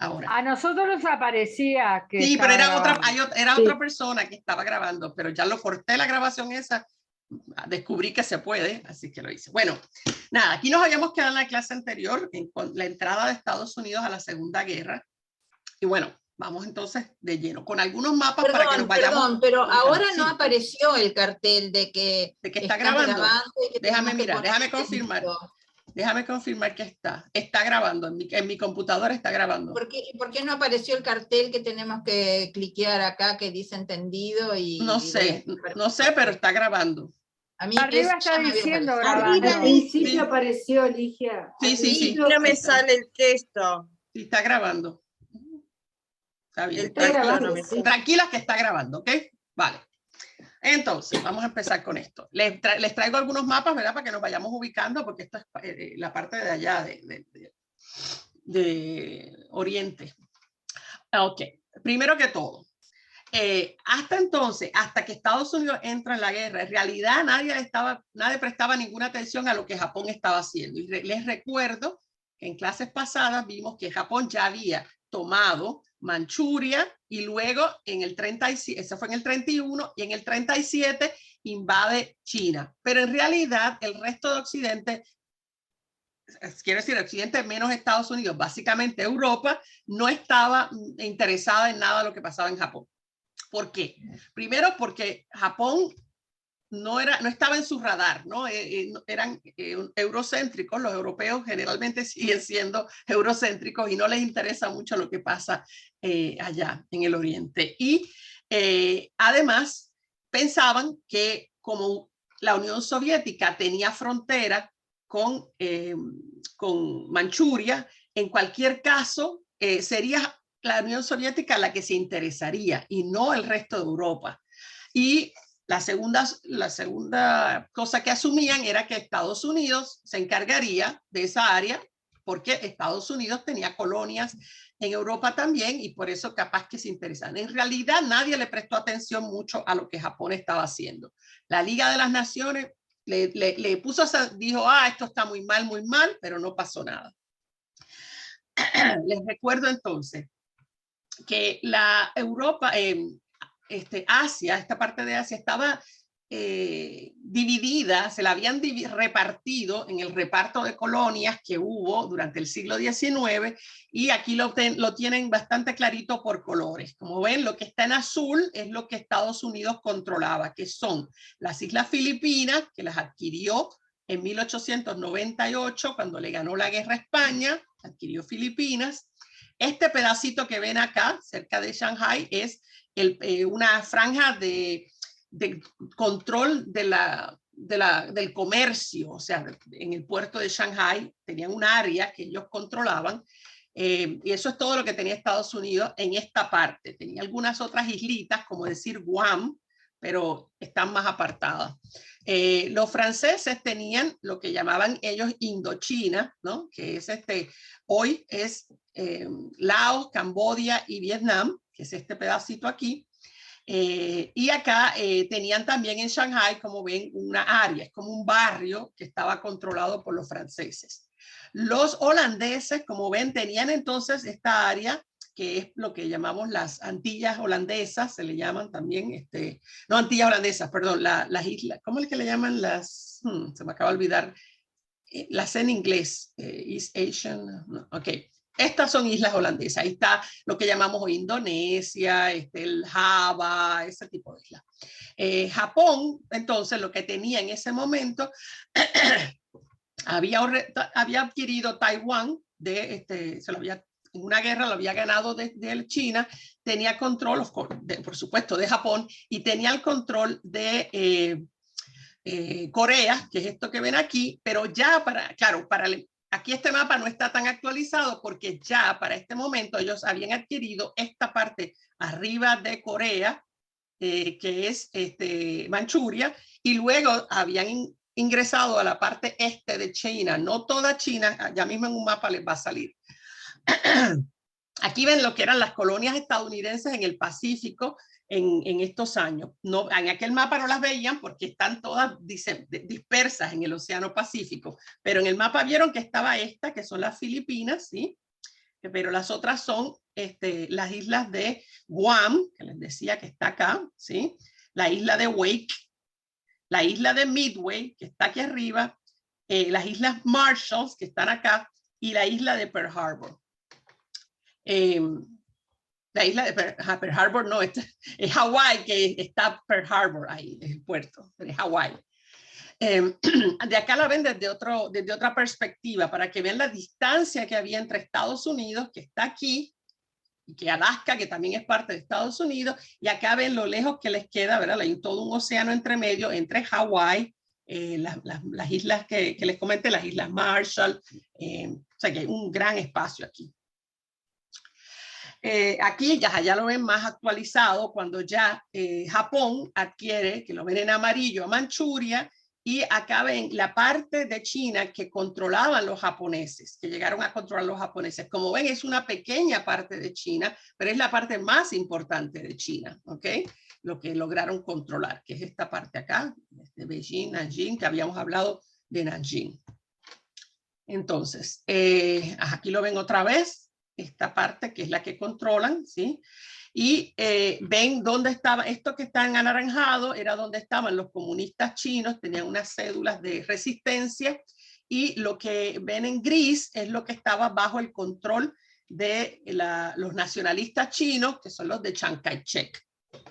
ahora. A nosotros nos aparecía que sí, pero era sí. otra persona que estaba grabando, pero ya lo corté la grabación esa, descubrí que se puede, así que lo hice. Bueno, nada, aquí nos habíamos quedado en la clase anterior, con la entrada de Estados Unidos a la Segunda Guerra. Y bueno, vamos entonces de lleno, con algunos mapas para que nos vayamos. Perdón, pero ahora sí. no apareció el cartel de que está grabando. Y que déjame mirar, déjame confirmar que está grabando, en mi computadora está grabando. ¿Por qué no apareció el cartel que tenemos que cliquear acá que dice entendido? No sé, pero está grabando. A mí arriba está diciendo grabando. Al principio apareció, Ligia. Sí. No me sale el texto. Sí, está grabando. Está bien. Está grabando, sí. Tranquilas que está grabando, ¿ok? Vale. Entonces, vamos a empezar con esto. Les traigo algunos mapas, ¿verdad? Para que nos vayamos ubicando, porque esto es la parte de allá, de Oriente. Ok, primero que todo, hasta entonces, hasta que Estados Unidos entra en la guerra, en realidad nadie prestaba ninguna atención a lo que Japón estaba haciendo. Y les recuerdo que en clases pasadas vimos que Japón ya había tomado Manchuria y luego en el 37, eso fue en el 31, y en el 37 invade China. Pero en realidad el resto de Occidente, quiero decir Occidente menos Estados Unidos, básicamente Europa, no estaba interesada en nada de lo que pasaba en Japón. ¿Por qué? Primero porque Japón no estaba en su radar, ¿no? Eran eurocéntricos, los europeos generalmente siguen siendo eurocéntricos y no les interesa mucho lo que pasa allá en el oriente. Y además pensaban que como la Unión Soviética tenía frontera con Manchuria, en cualquier caso sería la Unión Soviética la que se interesaría y no el resto de Europa. Y la segunda cosa que asumían era que Estados Unidos se encargaría de esa área porque Estados Unidos tenía colonias en Europa también y por eso capaz que se interesan. En realidad nadie le prestó atención mucho a lo que Japón estaba haciendo. La Liga de las Naciones le puso, dijo, esto está muy mal, pero no pasó nada. Les recuerdo entonces que la Europa, Asia, esta parte de Asia estaba dividida, se la habían repartido en el reparto de colonias que hubo durante el siglo XIX y aquí lo tienen bastante clarito por colores. Como ven, lo que está en azul es lo que Estados Unidos controlaba, que son las Islas Filipinas, que las adquirió en 1898 cuando le ganó la guerra a España, adquirió Filipinas. Este pedacito que ven acá, cerca de Shanghai, es una franja de control del comercio, o sea, en el puerto de Shanghai tenían un área que ellos controlaban y eso es todo lo que tenía Estados Unidos en esta parte. Tenía algunas otras islitas, como decir Guam, pero están más apartadas. Los franceses tenían lo que llamaban ellos Indochina, ¿no? Que es hoy es Laos, Camboya y Vietnam, que es este pedacito aquí. Y acá tenían también en Shanghai, como ven, una área, es como un barrio que estaba controlado por los franceses. Los holandeses, como ven, tenían entonces esta área que es lo que llamamos las Antillas holandesas, se le llaman también, no Antillas holandesas, perdón, las islas, ¿cómo es que le llaman las? Se me acaba de olvidar, las en inglés, East Asian, no, ok. Estas son islas holandesas, ahí está lo que llamamos hoy Indonesia, el Java, ese tipo de islas. Japón, entonces, lo que tenía en ese momento, había adquirido Taiwán, en una guerra lo había ganado de China, tenía control, por supuesto, de Japón, y tenía el control de Corea, que es esto que ven aquí, pero ya aquí este mapa no está tan actualizado porque ya para este momento ellos habían adquirido esta parte arriba de Corea, que es Manchuria, y luego habían ingresado a la parte este de China, no toda China, ya mismo en un mapa les va a salir. Aquí ven lo que eran las colonias estadounidenses en el Pacífico en estos años. No, en aquel mapa no las veían porque están todas dispersas en el Océano Pacífico, pero en el mapa vieron que estaba esta, que son las Filipinas, ¿sí? pero las otras son las islas de Guam, que les decía que está acá, ¿sí? La isla de Wake, la isla de Midway, que está aquí arriba, las islas Marshalls, que están acá, y la isla de Pearl Harbor. La isla de Pearl Harbor no, es Hawái, que está Pearl Harbor ahí, es el puerto, pero es Hawái. De acá la ven desde otra perspectiva, para que vean la distancia que había entre Estados Unidos, que está aquí, y que Alaska, que también es parte de Estados Unidos, y acá ven lo lejos que les queda, ¿verdad? Hay todo un océano entre medio, entre Hawái, las islas que les comenté, las islas Marshall, o sea que hay un gran espacio aquí. Aquí ya lo ven más actualizado cuando ya Japón adquiere, que lo ven en amarillo, a Manchuria, y acá ven la parte de China que controlaban los japoneses, que llegaron a controlar los japoneses. Como ven, es una pequeña parte de China, pero es la parte más importante de China, ¿ok? Lo que lograron controlar, que es esta parte acá, de Beijing, Nanjing, que habíamos hablado de Nanjing. Entonces, aquí lo ven otra vez, esta parte que es la que controlan, ¿sí? Y ven dónde estaba, esto que está en anaranjado era donde estaban los comunistas chinos, tenían unas cédulas de resistencia, y lo que ven en gris es lo que estaba bajo el control de los nacionalistas chinos, que son los de Chiang Kai-shek,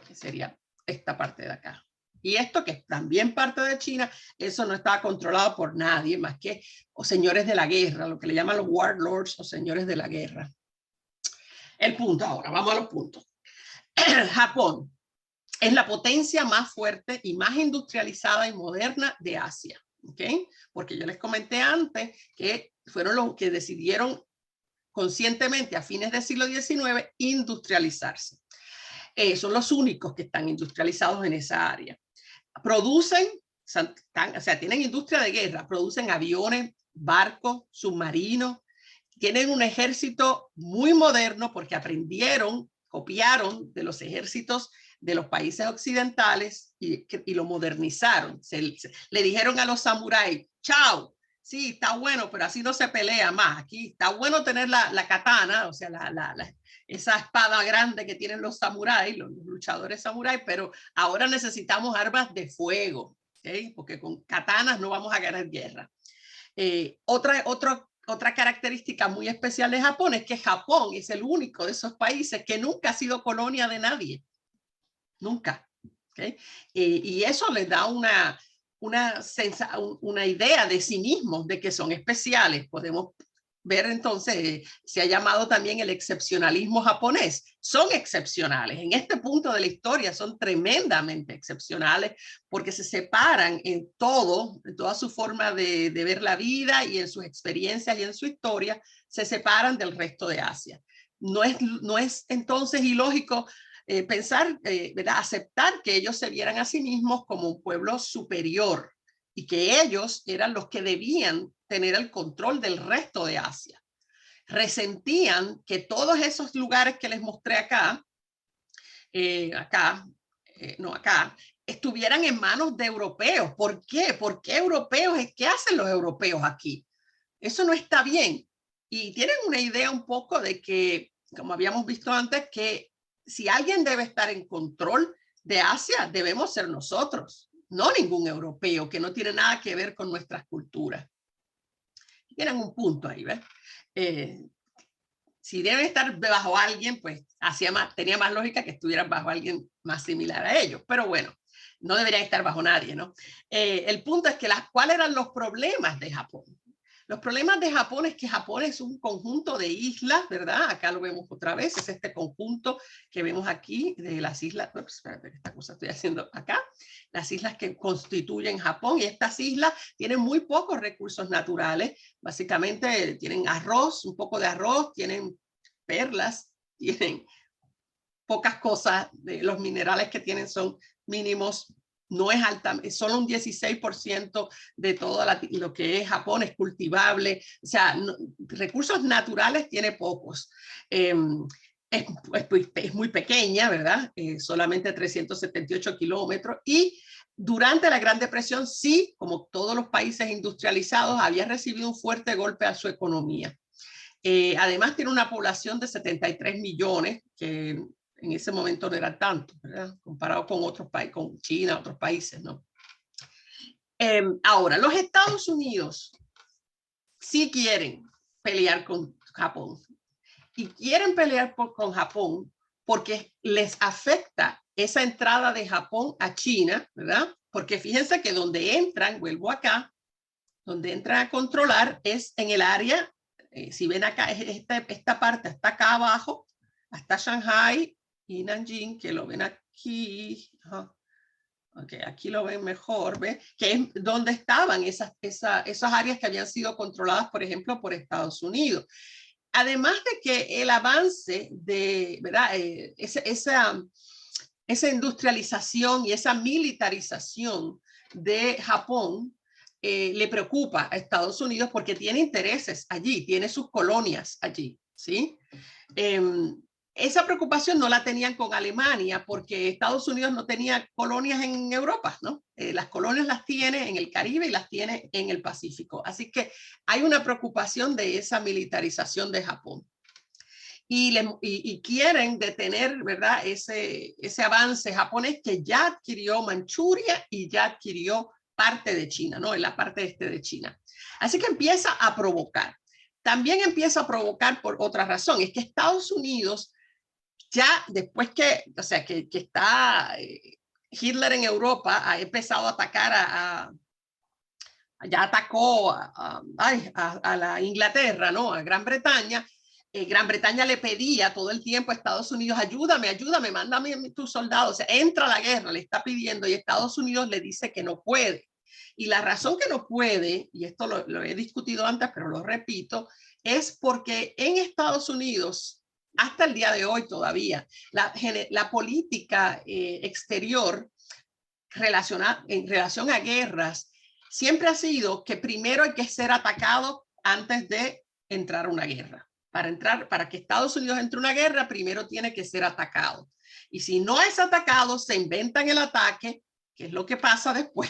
que sería esta parte de acá. Y esto, que es también parte de China, eso no estaba controlado por nadie más que señores de la guerra, lo que le llaman los warlords o señores de la guerra. El punto ahora, vamos a los puntos. Japón es la potencia más fuerte y más industrializada y moderna de Asia, ¿ok? Porque yo les comenté antes que fueron los que decidieron conscientemente a fines del siglo XIX industrializarse. Son los únicos que están industrializados en esa área. Producen, o sea, tienen industria de guerra, producen aviones, barcos, submarinos, tienen un ejército muy moderno porque aprendieron, copiaron de los ejércitos de los países occidentales y lo modernizaron. Le dijeron a los samuráis, chao, sí, está bueno, pero así no se pelea más. Aquí está bueno tener la katana, o sea, esa espada grande que tienen los samuráis, los luchadores samuráis, pero ahora necesitamos armas de fuego, ¿okay? Porque con katanas no vamos a ganar guerra. Otra característica muy especial de Japón es que Japón es el único de esos países que nunca ha sido colonia de nadie. Nunca. ¿Okay? Y eso les da una idea de sí mismos, de que son especiales. Podemos ver entonces, se ha llamado también el excepcionalismo japonés. Son excepcionales. En este punto de la historia son tremendamente excepcionales porque se separan en todo, en toda su forma de ver la vida y en sus experiencias y en su historia, se separan del resto de Asia. No es entonces ilógico pensar, ¿verdad? Aceptar que ellos se vieran a sí mismos como un pueblo superior y que ellos eran los que debían tener el control del resto de Asia. Resentían que todos esos lugares que les mostré acá, estuvieran en manos de europeos. ¿Por qué? ¿Por qué europeos? ¿Qué hacen los europeos aquí? Eso no está bien. Y tienen una idea un poco de que, como habíamos visto antes, que si alguien debe estar en control de Asia, debemos ser nosotros, no ningún europeo, que no tiene nada que ver con nuestras culturas. Tienen un punto ahí, ¿ves? Si deben estar bajo alguien, pues tenía más lógica que estuvieran bajo alguien más similar a ellos. Pero bueno, no deberían estar bajo nadie, ¿no? El punto es que ¿cuáles eran los problemas de Japón? Los problemas de Japón es que Japón es un conjunto de islas, ¿verdad? Acá lo vemos otra vez, es este conjunto que vemos aquí de las islas, espérate, esta cosa estoy haciendo acá, las islas que constituyen Japón, y estas islas tienen muy pocos recursos naturales, básicamente tienen arroz, un poco de arroz, tienen perlas, tienen pocas cosas, los minerales que tienen son mínimos. No es alta, es solo un 16% de todo lo que es Japón es cultivable, o sea, recursos naturales tiene pocos. Es muy pequeña, ¿verdad? Solamente 378 kilómetros, y durante la Gran Depresión sí, como todos los países industrializados, había recibido un fuerte golpe a su economía. Además tiene una población de 73 millones, que en ese momento no era tanto, ¿verdad? Comparado con otros países, con China, otros países, ¿no? Ahora, los Estados Unidos sí quieren pelear con Japón. Y quieren pelear con Japón porque les afecta esa entrada de Japón a China, ¿verdad? Porque fíjense que donde entran, vuelvo acá, donde entran a controlar es en el área, si ven acá, esta parte está acá abajo, hasta Shanghai y Nanjing, que lo ven aquí. Okay, aquí lo ven mejor, ¿ve? Que es donde estaban esas áreas que habían sido controladas, por ejemplo, por Estados Unidos. Además de que el avance de, ¿verdad? Esa industrialización y esa militarización de Japón le preocupa a Estados Unidos porque tiene intereses allí, tiene sus colonias allí, ¿sí? Esa preocupación no la tenían con Alemania porque Estados Unidos no tenía colonias en Europa, ¿no? Las colonias las tiene en el Caribe y las tiene en el Pacífico. Así que hay una preocupación de esa militarización de Japón. Y quieren detener, ¿verdad? Ese avance japonés que ya adquirió Manchuria y ya adquirió parte de China, ¿no? En la parte este de China. Así que empieza a provocar. También empieza a provocar por otra razón, es que Estados Unidos ya después que, o sea, que está Hitler en Europa, ha empezado a atacar ya atacó a la Inglaterra, ¿no? A Gran Bretaña. Gran Bretaña le pedía todo el tiempo a Estados Unidos, ayúdame, ayúdame, mándame tus soldados. O sea, entra a la guerra, le está pidiendo y Estados Unidos le dice que no puede. Y la razón que no puede, y esto lo he discutido antes, pero lo repito, es porque en Estados Unidos, hasta el día de hoy todavía, la política exterior en relación a guerras siempre ha sido que primero hay que ser atacado antes de entrar a una guerra. Para que Estados Unidos entre a una guerra, primero tiene que ser atacado. Y si no es atacado, se inventan el ataque, que es lo que pasa después.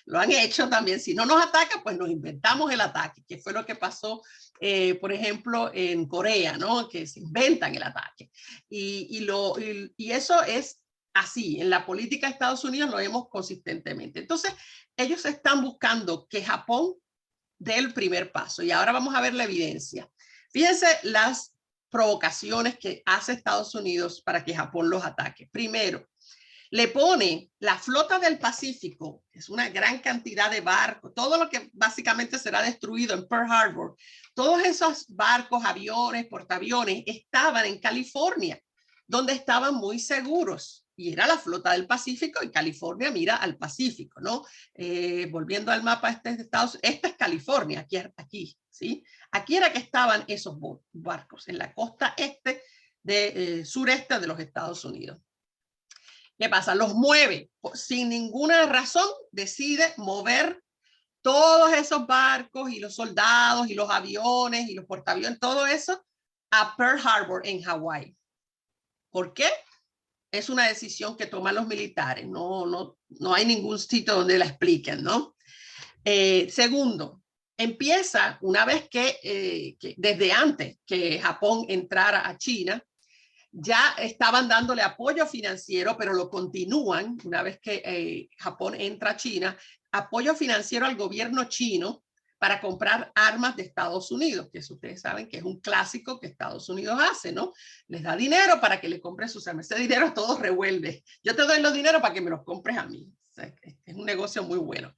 Lo han hecho también. Si no nos ataca, pues nos inventamos el ataque, que fue lo que pasó, por ejemplo, en Corea, ¿no? Que se inventan el ataque. Y eso es así. En la política de Estados Unidos lo vemos consistentemente. Entonces, ellos están buscando que Japón dé el primer paso. Y ahora vamos a ver la evidencia. Fíjense las provocaciones que hace Estados Unidos para que Japón los ataque. Primero, le pone la flota del Pacífico, que es una gran cantidad de barcos, todo lo que básicamente será destruido en Pearl Harbor, todos esos barcos, aviones, portaaviones, estaban en California, donde estaban muy seguros. Y era la flota del Pacífico y California mira al Pacífico, ¿no? Volviendo al mapa de Estados Unidos, esta es California, aquí, ¿sí? Aquí era que estaban esos barcos, en la costa sureste de los Estados Unidos. ¿Qué pasa? Los mueve, sin ninguna razón, decide mover todos esos barcos y los soldados y los aviones y los portaaviones, todo eso a Pearl Harbor en Hawái. ¿Por qué? Es una decisión que toman los militares, no hay ningún sitio donde la expliquen, ¿no? Segundo, empieza una vez que desde antes que Japón entrara a China, ya estaban dándole apoyo financiero, pero lo continúan una vez que Japón entra a China, apoyo financiero al gobierno chino para comprar armas de Estados Unidos, que eso ustedes saben que es un clásico que Estados Unidos hace, ¿no? Les da dinero para que le compren sus armas. Ese dinero todo revuelve. Yo te doy los dineros para que me los compres a mí. O sea, es un negocio muy bueno.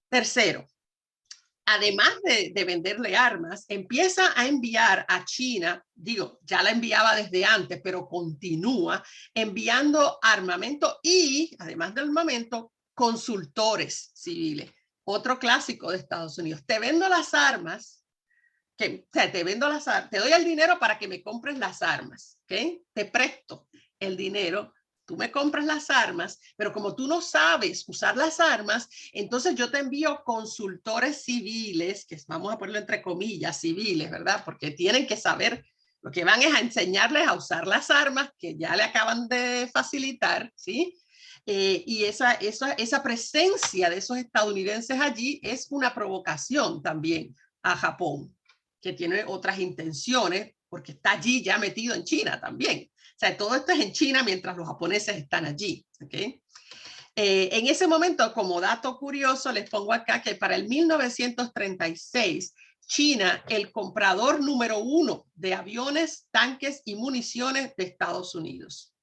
Tercero, además de venderle armas, empieza a enviar a China, digo, ya la enviaba desde antes, pero continúa enviando armamento y, además del armamento, consultores civiles. Otro clásico de Estados Unidos. Te vendo las armas, te doy el dinero para que me compres las armas, ¿ok? Te presto el dinero, tú me compras las armas, pero como tú no sabes usar las armas, entonces yo te envío consultores civiles, que vamos a ponerlo entre comillas, civiles, ¿verdad? Porque tienen que saber, lo que van es a enseñarles a usar las armas que ya le acaban de facilitar, ¿sí? Y esa presencia de esos estadounidenses allí es una provocación también a Japón. que tiene otras intenciones, porque está allí ya metido en China también. O sea, todo esto es en China mientras los japoneses están allí. ¿Okay? En ese momento, como dato curioso, les pongo acá que para el 1936, China, el comprador número 1 de aviones, tanques y municiones de Estados Unidos.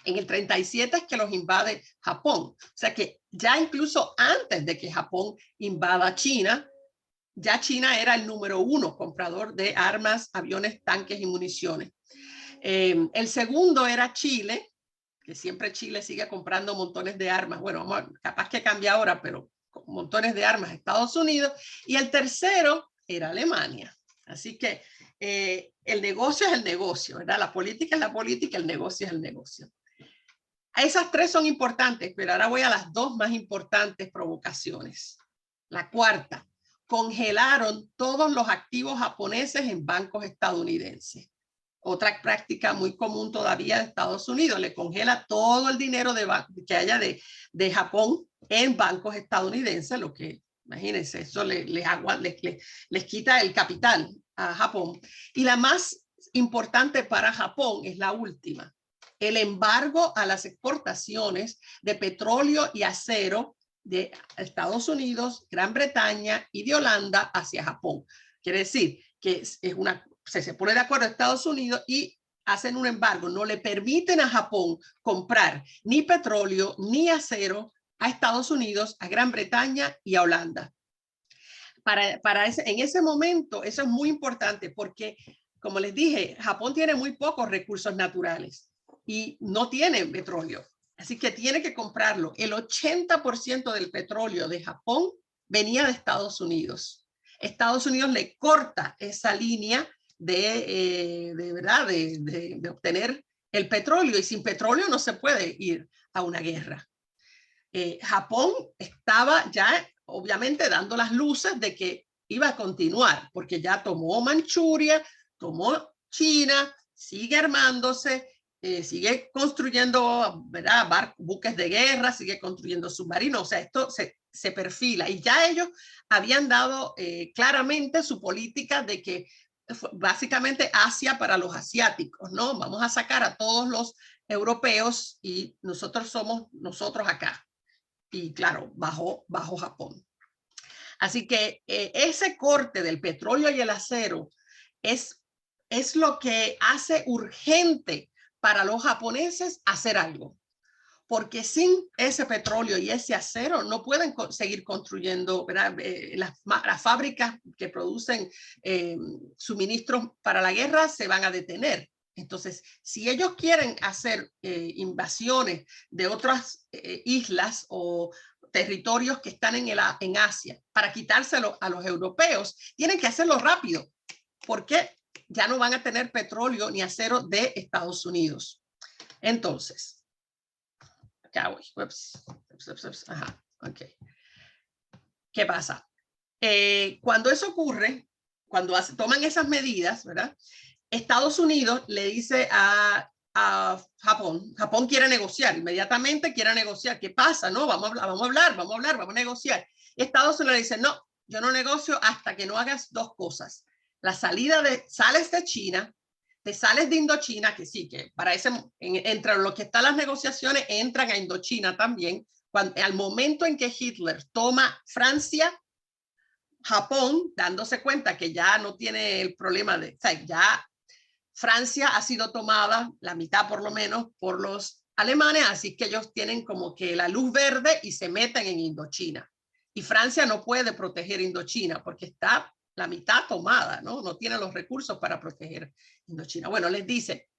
En el 37 es que los invade Japón. O sea que ya incluso antes de que Japón invada China, ya China era el número 1 comprador de armas, aviones, tanques y municiones. El segundo era Chile, que siempre Chile sigue comprando montones de armas. Bueno, capaz que cambia ahora, pero montones de armas a Estados Unidos. Y el tercero era Alemania. Así que el negocio es el negocio, ¿verdad? La política es la política, el negocio es el negocio. Esas tres son importantes, pero ahora voy a las dos más importantes provocaciones. La cuarta, congelaron todos los activos japoneses en bancos estadounidenses. Otra práctica muy común todavía de Estados Unidos, le congela todo el dinero que haya de Japón en bancos estadounidenses, lo que, imagínense, eso les quita el capital a Japón. Y la más importante para Japón es la última, el embargo a las exportaciones de petróleo y acero de Estados Unidos, Gran Bretaña y de Holanda hacia Japón. Quiere decir que se pone de acuerdo a Estados Unidos y hacen un embargo, no le permiten a Japón comprar ni petróleo ni acero a Estados Unidos, a Gran Bretaña y a Holanda. En ese momento, eso es muy importante porque, como les dije, Japón tiene muy pocos recursos naturales y no tiene petróleo, así que tiene que comprarlo. El 80% del petróleo de Japón venía de Estados Unidos. Estados Unidos le corta esa línea de obtener el petróleo, y sin petróleo no se puede ir a una guerra. Japón estaba ya obviamente dando las luces de que iba a continuar, porque ya tomó Manchuria, tomó China, sigue armándose, sigue construyendo, ¿verdad?, buques de guerra, sigue construyendo submarinos. O sea, esto se perfila, y ya ellos habían dado claramente su política de que básicamente Asia para los asiáticos, ¿no? Vamos a sacar a todos los europeos y nosotros somos nosotros acá. Y claro, bajo Japón. Así que ese corte del petróleo y el acero es lo que hace urgente para los japoneses hacer algo. Porque sin ese petróleo y ese acero no pueden seguir construyendo, las fábricas que producen suministros para la guerra se van a detener. Entonces, si ellos quieren hacer invasiones de otras islas o territorios que están en Asia para quitárselo a los europeos, tienen que hacerlo rápido, porque ya no van a tener petróleo ni acero de Estados Unidos. Entonces, acá voy. Ajá, okay. ¿Qué pasa? Cuando eso ocurre, cuando toman esas medidas, ¿verdad? Estados Unidos le dice a Japón quiere negociar, inmediatamente quiere negociar. ¿Qué pasa? No, vamos a negociar. Estados Unidos le dice, no, yo no negocio hasta que no hagas dos cosas. La salida sales de China, te sales de Indochina, que sí, que para entre lo que están las negociaciones entran a Indochina también. Al momento en que Hitler toma Francia, Japón, dándose cuenta que ya no tiene el problema o sea, ya Francia ha sido tomada, la mitad por lo menos, por los alemanes, así que ellos tienen como que la luz verde y se meten en Indochina. Y Francia no puede proteger Indochina porque está la mitad tomada, ¿no? No tiene los recursos para proteger Indochina. Bueno, les dice,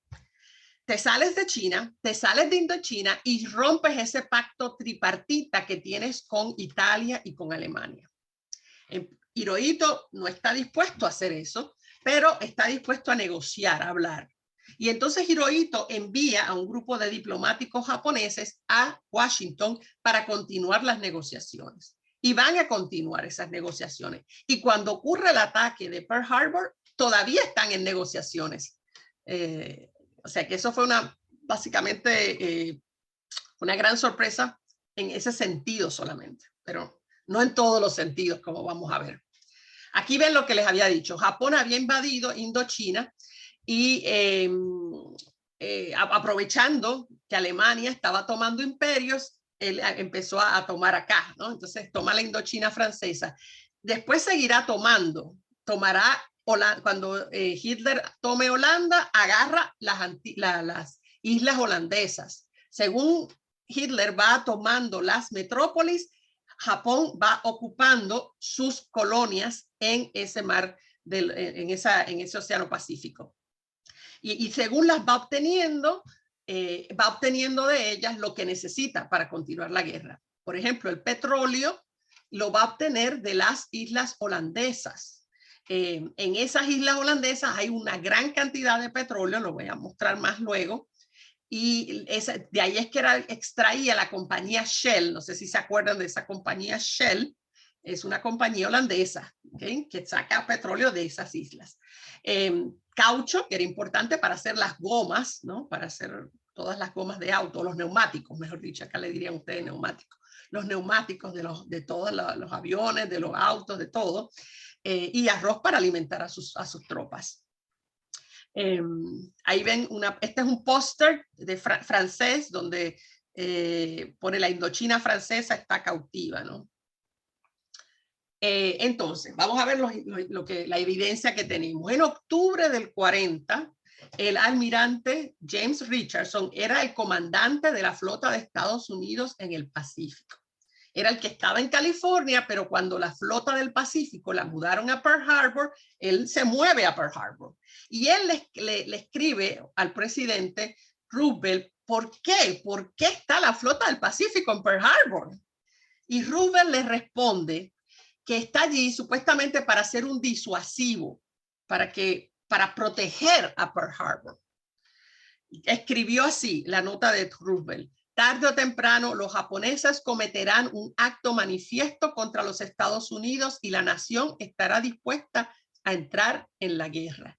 te sales de China, te sales de Indochina y rompes ese pacto tripartita que tienes con Italia y con Alemania. Hirohito no está dispuesto a hacer eso, pero está dispuesto a negociar, a hablar. Y entonces Hirohito envía a un grupo de diplomáticos japoneses a Washington para continuar las negociaciones. Y van a continuar esas negociaciones. Y cuando ocurre el ataque de Pearl Harbor, todavía están en negociaciones. O sea que eso fue básicamente una gran sorpresa en ese sentido solamente, pero no en todos los sentidos, como vamos a ver. Aquí ven lo que les había dicho. Japón había invadido Indochina y aprovechando que Alemania estaba tomando imperios, él empezó a tomar acá, ¿no? Entonces toma la Indochina francesa. Después seguirá tomará Holanda, cuando Hitler tome Holanda, agarra las islas holandesas. Según Hitler va tomando las metrópolis, Japón va ocupando sus colonias en ese mar, en ese océano Pacífico. Y según las va obteniendo de ellas lo que necesita para continuar la guerra. Por ejemplo, el petróleo lo va a obtener de las islas holandesas. En esas islas holandesas hay una gran cantidad de petróleo, lo voy a mostrar más luego, y de ahí es que extraía la compañía Shell. No sé si se acuerdan de esa compañía Shell. Es una compañía holandesa, ¿okay?, que saca petróleo de esas islas. Caucho, que era importante para hacer las gomas, ¿no? Para hacer todas las gomas de auto, los neumáticos, mejor dicho, acá le dirían ustedes neumáticos. Los neumáticos de todos los aviones, de los autos, de todo. Y arroz para alimentar a sus tropas. Ahí ven, este es un póster francés donde pone la Indochina francesa está cautiva, ¿no? Entonces, vamos a ver la evidencia que tenemos. En octubre del 40, el almirante James Richardson era el comandante de la flota de Estados Unidos en el Pacífico. Era el que estaba en California, pero cuando la flota del Pacífico la mudaron a Pearl Harbor, él se mueve a Pearl Harbor. Y él le escribe al presidente Roosevelt, ¿por qué? ¿Por qué está la flota del Pacífico en Pearl Harbor? Y Roosevelt le responde que está allí supuestamente para ser un disuasivo, para proteger a Pearl Harbor. Escribió así la nota de Roosevelt: tarde o temprano los japoneses cometerán un acto manifiesto contra los Estados Unidos y la nación estará dispuesta a entrar en la guerra.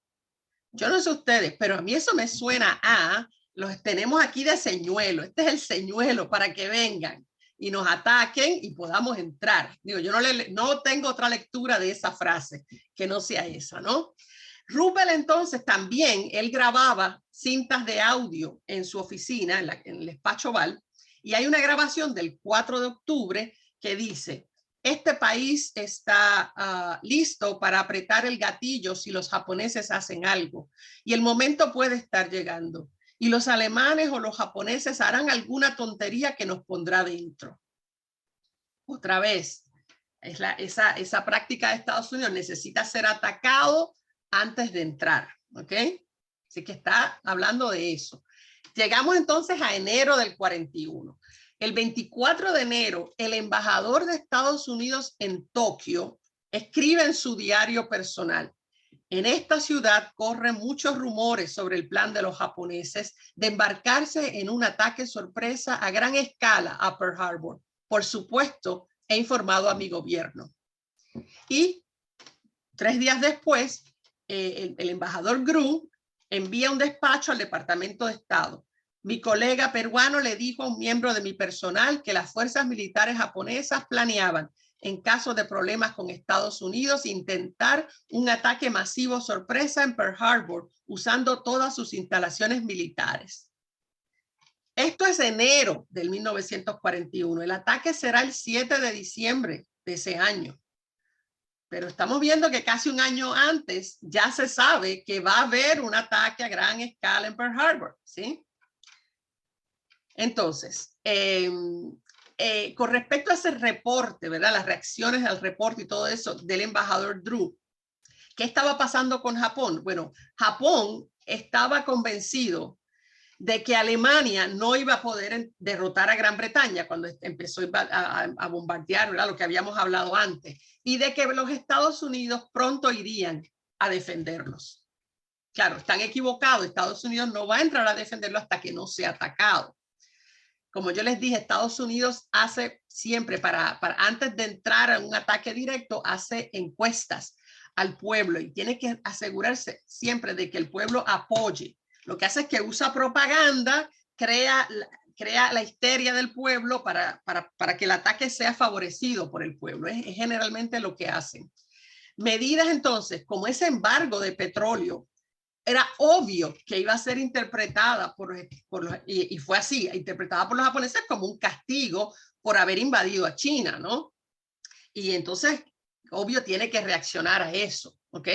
Yo no sé ustedes, pero a mí eso me suena a, los tenemos aquí de señuelo, este es el señuelo para que vengan y nos ataquen y podamos entrar. Digo, yo no tengo otra lectura de esa frase que no sea esa, ¿no? Roosevelt entonces también, él grababa cintas de audio en su oficina, en el despacho Oval, y hay una grabación del 4 de octubre que dice: este país está listo para apretar el gatillo si los japoneses hacen algo, y el momento puede estar llegando. Y los alemanes o los japoneses harán alguna tontería que nos pondrá dentro. Otra vez, esa práctica de Estados Unidos necesita ser atacado antes de entrar, ¿ok? Así que está hablando de eso. Llegamos entonces a enero del 41. El 24 de enero, el embajador de Estados Unidos en Tokio escribe en su diario personal: en esta ciudad corren muchos rumores sobre el plan de los japoneses de embarcarse en un ataque sorpresa a gran escala a Pearl Harbor. Por supuesto, he informado a mi gobierno. Y 3 días después, el embajador Gru envía un despacho al Departamento de Estado. Mi colega peruano le dijo a un miembro de mi personal que las fuerzas militares japonesas planeaban, en caso de problemas con Estados Unidos, intentar un ataque masivo sorpresa en Pearl Harbor usando todas sus instalaciones militares. Esto es enero del 1941. El ataque será el 7 de diciembre de ese año. Pero estamos viendo que casi un año antes ya se sabe que va a haber un ataque a gran escala en Pearl Harbor, ¿sí? Entonces, con respecto a ese reporte, ¿verdad? Las reacciones al reporte y todo eso del embajador Drew, ¿qué estaba pasando con Japón? Bueno, Japón estaba convencido de que Alemania no iba a poder derrotar a Gran Bretaña cuando empezó a bombardear, ¿verdad? Lo que habíamos hablado antes, y de que los Estados Unidos pronto irían a defenderlos. Claro, están equivocados. Estados Unidos no va a entrar a defenderlo hasta que no sea atacado. Como yo les dije, Estados Unidos hace siempre, antes de entrar a un ataque directo, hace encuestas al pueblo y tiene que asegurarse siempre de que el pueblo apoye. Lo que hace es que usa propaganda, crea la histeria del pueblo para que el ataque sea favorecido por el pueblo. Es generalmente lo que hacen. Medidas entonces como ese embargo de petróleo, era obvio que iba a ser interpretada y fue así, interpretada por los japoneses como un castigo por haber invadido a China, ¿no? Y entonces, obvio, tiene que reaccionar a eso, ¿ok?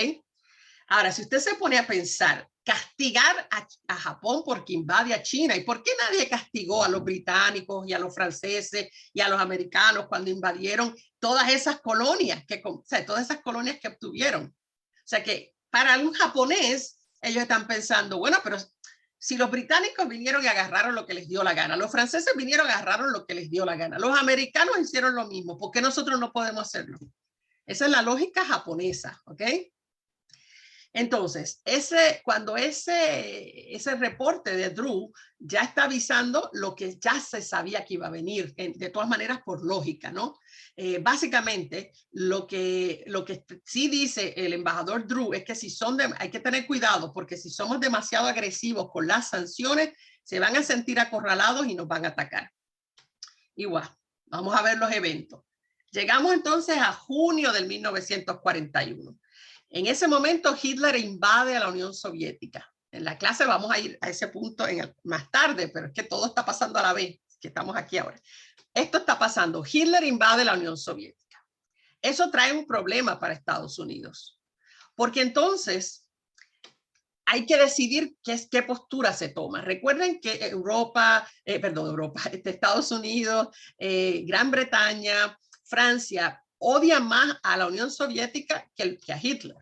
Ahora, si usted se pone a pensar, castigar a Japón porque invade a China, ¿y por qué nadie castigó a los británicos y a los franceses y a los americanos cuando invadieron todas esas colonias, todas esas colonias que obtuvieron? O sea que para un japonés, ellos están pensando, bueno, pero si los británicos vinieron y agarraron lo que les dio la gana, los franceses vinieron y agarraron lo que les dio la gana, los americanos hicieron lo mismo, ¿por qué nosotros no podemos hacerlo? Esa es la lógica japonesa, ¿ok? Entonces, cuando ese reporte de Drew ya está avisando lo que ya se sabía que iba a venir, de todas maneras por lógica, ¿no? Básicamente, lo que sí dice el embajador Drew es que hay que tener cuidado porque si somos demasiado agresivos con las sanciones, se van a sentir acorralados y nos van a atacar. Igual, vamos a ver los eventos. Llegamos entonces a junio del 1941. En ese momento Hitler invade a la Unión Soviética. En la clase vamos a ir a ese punto más tarde, pero es que todo está pasando a la vez, que estamos aquí ahora. Esto está pasando. Hitler invade la Unión Soviética. Eso trae un problema para Estados Unidos, porque entonces hay que decidir qué postura se toma. Recuerden que Estados Unidos, Gran Bretaña, Francia, odian más a la Unión Soviética que a Hitler.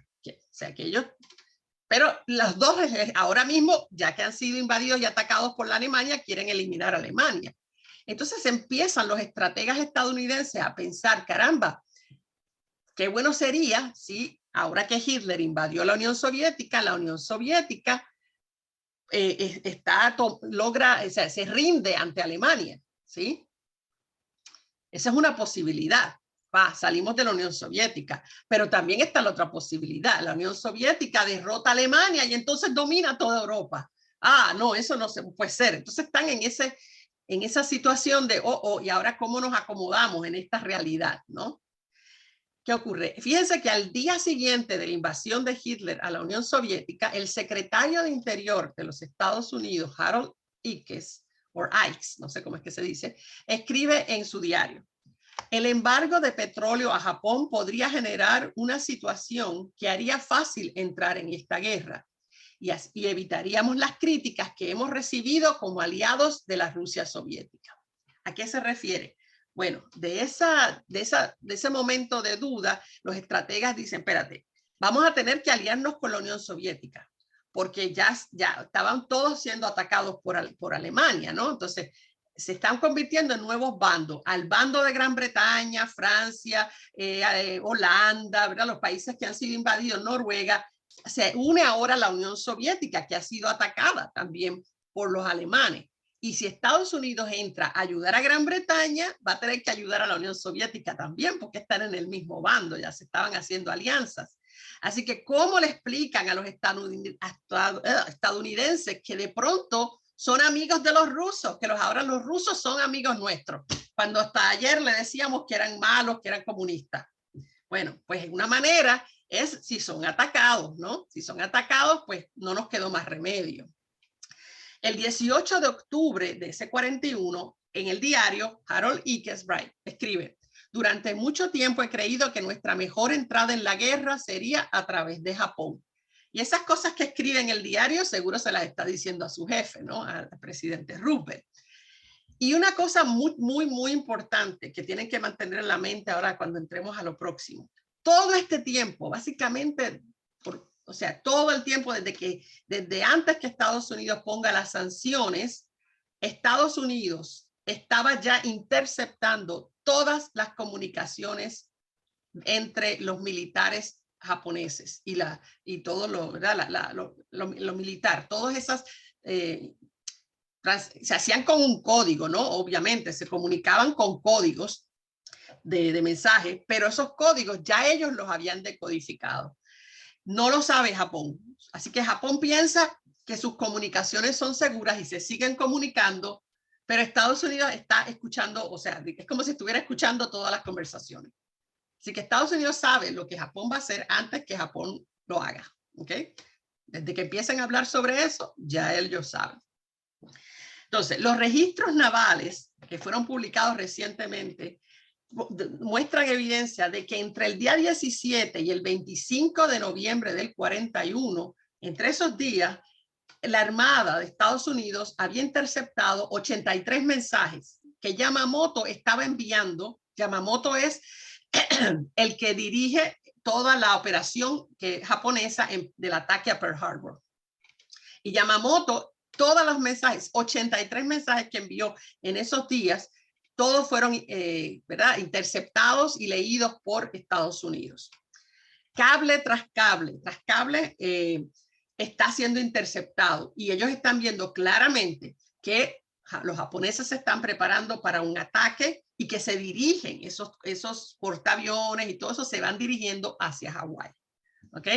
Pero los dos ahora mismo, ya que han sido invadidos y atacados por la Alemania, quieren eliminar a Alemania. Entonces empiezan los estrategas estadounidenses a pensar, caramba, qué bueno sería si ahora que Hitler invadió la Unión Soviética se rinde ante Alemania, ¿sí? Esa es una posibilidad. Salimos de la Unión Soviética, pero también está la otra posibilidad. La Unión Soviética derrota a Alemania y entonces domina toda Europa. No, eso no se puede ser. Entonces están en esa situación de, y ahora cómo nos acomodamos en esta realidad, ¿no? ¿Qué ocurre? Fíjense que al día siguiente de la invasión de Hitler a la Unión Soviética, el secretario de Interior de los Estados Unidos, Harold Ickes, no sé cómo es que se dice, escribe en su diario: el embargo de petróleo a Japón podría generar una situación que haría fácil entrar en esta guerra y evitaríamos las críticas que hemos recibido como aliados de la Rusia soviética. ¿A qué se refiere? Bueno, de ese momento de duda, los estrategas dicen, espérate, vamos a tener que aliarnos con la Unión Soviética, porque ya estaban todos siendo atacados por Alemania, ¿no? Entonces, se están convirtiendo en nuevos bandos, al bando de Gran Bretaña, Francia, Holanda, ¿verdad? Los países que han sido invadidos, Noruega, se une ahora la Unión Soviética, que ha sido atacada también por los alemanes. Y si Estados Unidos entra a ayudar a Gran Bretaña, va a tener que ayudar a la Unión Soviética también, porque están en el mismo bando, ya se estaban haciendo alianzas. Así que, ¿cómo le explican a los estadounidenses que de pronto son amigos de los rusos, que ahora los rusos son amigos nuestros, cuando hasta ayer le decíamos que eran malos, que eran comunistas? Bueno, pues en una manera es si son atacados, ¿no? Si son atacados, pues no nos quedó más remedio. El 18 de octubre de ese 41, en el diario, Harold Ickes escribe: durante mucho tiempo he creído que nuestra mejor entrada en la guerra sería a través de Japón. Y esas cosas que escribe en el diario seguro se las está diciendo a su jefe, ¿no? Al presidente Roosevelt. Y una cosa muy, muy, muy importante que tienen que mantener en la mente ahora cuando entremos a lo próximo. Todo este tiempo, básicamente, todo el tiempo desde antes que Estados Unidos ponga las sanciones, Estados Unidos estaba ya interceptando todas las comunicaciones entre los militares japoneses y todo lo militar. Todas esas se hacían con un código, ¿no? Obviamente se comunicaban con códigos de mensaje, pero esos códigos ya ellos los habían decodificado. No lo sabe Japón. Así que Japón piensa que sus comunicaciones son seguras y se siguen comunicando, pero Estados Unidos está escuchando, es como si estuviera escuchando todas las conversaciones. Así que Estados Unidos sabe lo que Japón va a hacer antes que Japón lo haga. ¿Ok? Desde que empiecen a hablar sobre eso, ya ellos saben. Entonces, los registros navales que fueron publicados recientemente muestran evidencia de que entre el día 17 y el 25 de noviembre del 41, entre esos días, la Armada de Estados Unidos había interceptado 83 mensajes que Yamamoto estaba enviando. Yamamoto es el que dirige toda la operación japonesa del ataque a Pearl Harbor. Y Yamamoto, todos los mensajes, 83 mensajes que envió en esos días, todos fueron interceptados y leídos por Estados Unidos. Cable tras cable está siendo interceptado y ellos están viendo claramente que los japoneses se están preparando para un ataque y que se dirigen, esos portaaviones y todo eso se van dirigiendo hacia Hawái. ¿Ok?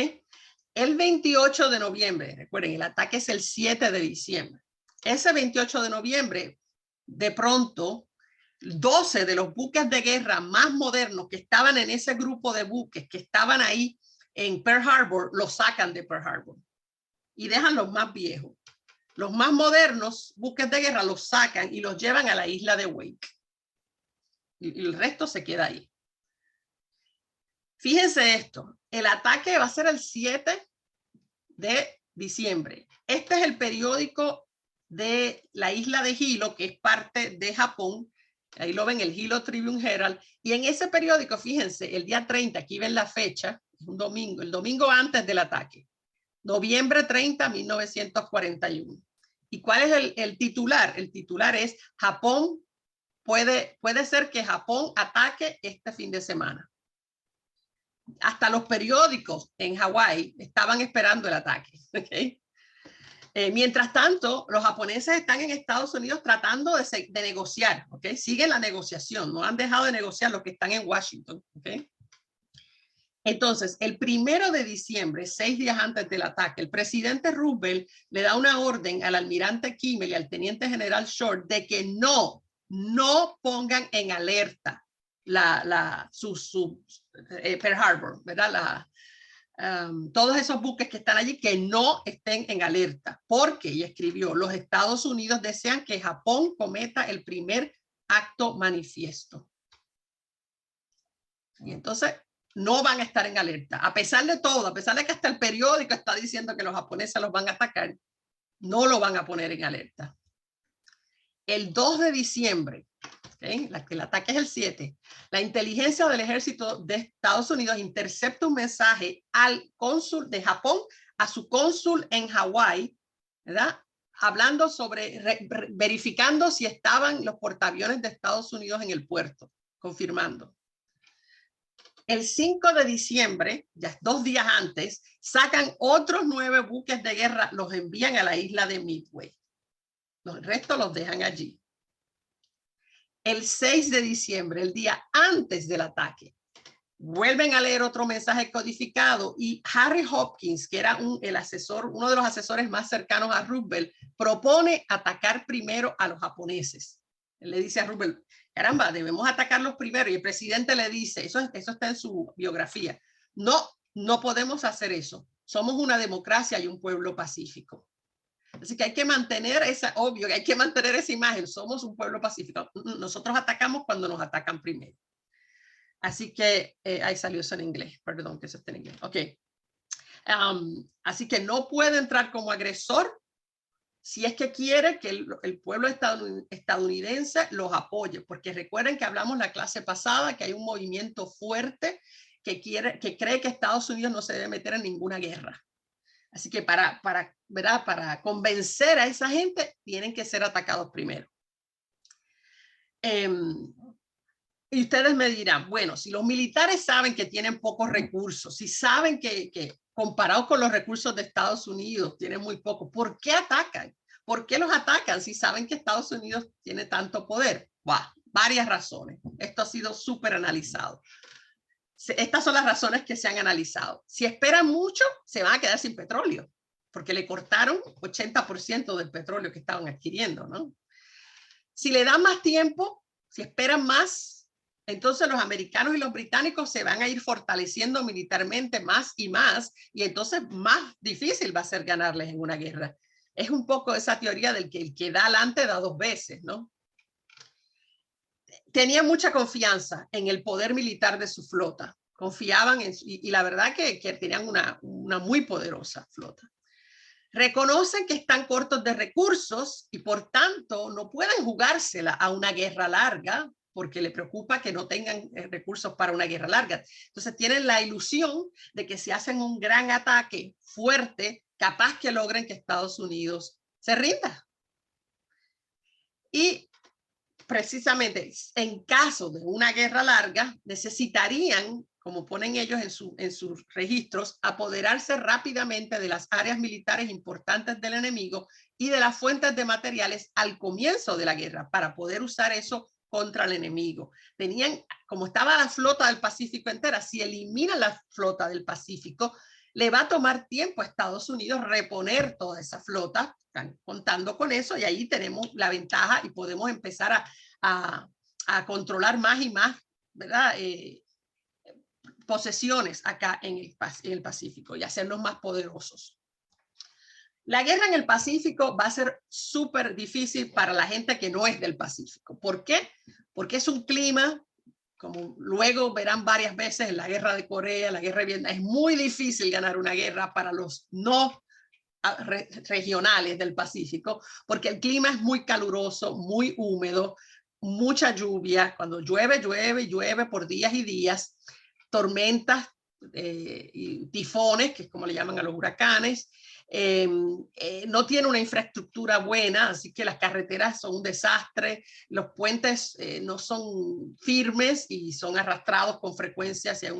El 28 de noviembre, recuerden, el ataque es el 7 de diciembre. Ese 28 de noviembre, de pronto, 12 de los buques de guerra más modernos que estaban en ese grupo de buques que estaban ahí en Pearl Harbor, los sacan de Pearl Harbor y dejan los más viejos. Los más modernos buques de guerra los sacan y los llevan a la isla de Wake. Y el resto se queda ahí. Fíjense esto, el ataque va a ser el 7 de diciembre. Este es el periódico de la isla de Hilo, que es parte de Japón. Ahí lo ven, el Hilo Tribune Herald. Y en ese periódico, fíjense, el día 30, aquí ven la fecha, es un domingo, el domingo antes del ataque. Noviembre 30, 1941. ¿Y cuál es el titular? El titular es Japón, puede ser que Japón ataque este fin de semana. Hasta los periódicos en Hawái estaban esperando el ataque. ¿Okay? Mientras tanto, los japoneses están en Estados Unidos tratando de negociar. ¿Okay? Siguen la negociación, no han dejado de negociar los que están en Washington. ¿Okay? Entonces, el 1 de diciembre, 6 días antes del ataque, el presidente Roosevelt le da una orden al almirante Kimmel y al teniente general Short de que no pongan en alerta Pearl Harbor, ¿verdad? Todos esos buques que están allí, que no estén en alerta, porque, y escribió, los Estados Unidos desean que Japón cometa el primer acto manifiesto. Y entonces no van a estar en alerta, a pesar de todo, a pesar de que hasta el periódico está diciendo que los japoneses los van a atacar, no lo van a poner en alerta. El 2 de diciembre, ¿okay? El ataque es el 7, la inteligencia del ejército de Estados Unidos intercepta un mensaje al cónsul de Japón, a su cónsul en Hawái, ¿verdad? Hablando sobre, verificando si estaban los portaaviones de Estados Unidos en el puerto, confirmando. El 5 de diciembre, ya 2 días antes, sacan otros 9 buques de guerra, los envían a la isla de Midway. El resto los dejan allí. El 6 de diciembre, el día antes del ataque, vuelven a leer otro mensaje codificado y Harry Hopkins, que era uno de los asesores más cercanos a Roosevelt, propone atacar primero a los japoneses. Él le dice a Roosevelt, caramba, debemos atacarlos primero. Y el presidente le dice, eso está en su biografía, no podemos hacer eso. Somos una democracia y un pueblo pacífico. Así que hay que mantener obvio que hay que mantener esa imagen. Somos un pueblo pacífico. Nosotros atacamos cuando nos atacan primero. Así que, ahí salió eso en inglés, perdón que eso esté en inglés. Ok. Así que no puede entrar como agresor si es que quiere que el pueblo estadounidense los apoye, porque recuerden que hablamos la clase pasada que hay un movimiento fuerte que cree que Estados Unidos no se debe meter en ninguna guerra. Así que para convencer a esa gente tienen que ser atacados primero. Y ustedes me dirán, bueno, si los militares saben que tienen pocos recursos, si saben que comparado con los recursos de Estados Unidos tienen muy poco, ¿por qué atacan? ¿Por qué los atacan si saben que Estados Unidos tiene tanto poder? Varias razones. Esto ha sido súper analizado. Estas son las razones que se han analizado. Si esperan mucho, se van a quedar sin petróleo, porque le cortaron 80% del petróleo que estaban adquiriendo, ¿no? Si le dan más tiempo, si esperan más, entonces los americanos y los británicos se van a ir fortaleciendo militarmente más, y entonces más difícil va a ser ganarles en una guerra. Es un poco esa teoría del que el que da adelante da dos veces, ¿no? Tenía mucha confianza en el poder militar de su flota. Confiaban y la verdad que tenían una muy poderosa flota. Reconocen que están cortos de recursos y por tanto no pueden jugársela a una guerra larga porque le preocupa que no tengan recursos para una guerra larga. Entonces tienen la ilusión de que si hacen un gran ataque fuerte, capaz que logren que Estados Unidos se rinda. Y precisamente en caso de una guerra larga, necesitarían, como ponen ellos en sus registros, apoderarse rápidamente de las áreas militares importantes del enemigo y de las fuentes de materiales al comienzo de la guerra para poder usar eso contra el enemigo. Tenían, como estaba la flota del Pacífico entera, si eliminan la flota del Pacífico, le va a tomar tiempo a Estados Unidos reponer toda esa flota. Están contando con eso y ahí tenemos la ventaja y podemos empezar a controlar más y más, ¿verdad? Posesiones acá en el Pacífico y hacernos más poderosos. La guerra en el Pacífico va a ser súper difícil para la gente que no es del Pacífico. ¿Por qué? Porque es un clima, como luego verán varias veces en la guerra de Corea, la guerra de Vietnam, es muy difícil ganar una guerra para los no regionales del Pacífico, porque el clima es muy caluroso, muy húmedo, mucha lluvia, cuando llueve, llueve y llueve por días y días, tormentas y tifones, que es como le llaman a los huracanes. No tiene una infraestructura buena, así que las carreteras son un desastre, los puentes no son firmes y son arrastrados con frecuencia hacia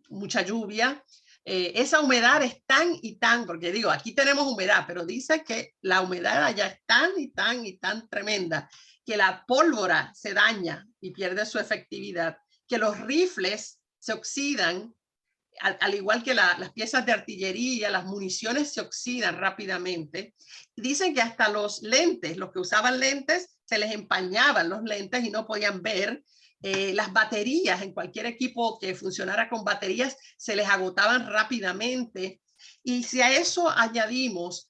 mucha lluvia. Esa humedad es tan y tan, porque digo, aquí tenemos humedad, pero dice que la humedad allá es tan y tan y tan tremenda que la pólvora se daña y pierde su efectividad, que los rifles se oxidan, al igual que las piezas de artillería, las municiones se oxidan rápidamente. Dicen que hasta los lentes, los que usaban lentes, se les empañaban los lentes y no podían ver. Las baterías en cualquier equipo que funcionara con baterías se les agotaban rápidamente. Y si a eso añadimos,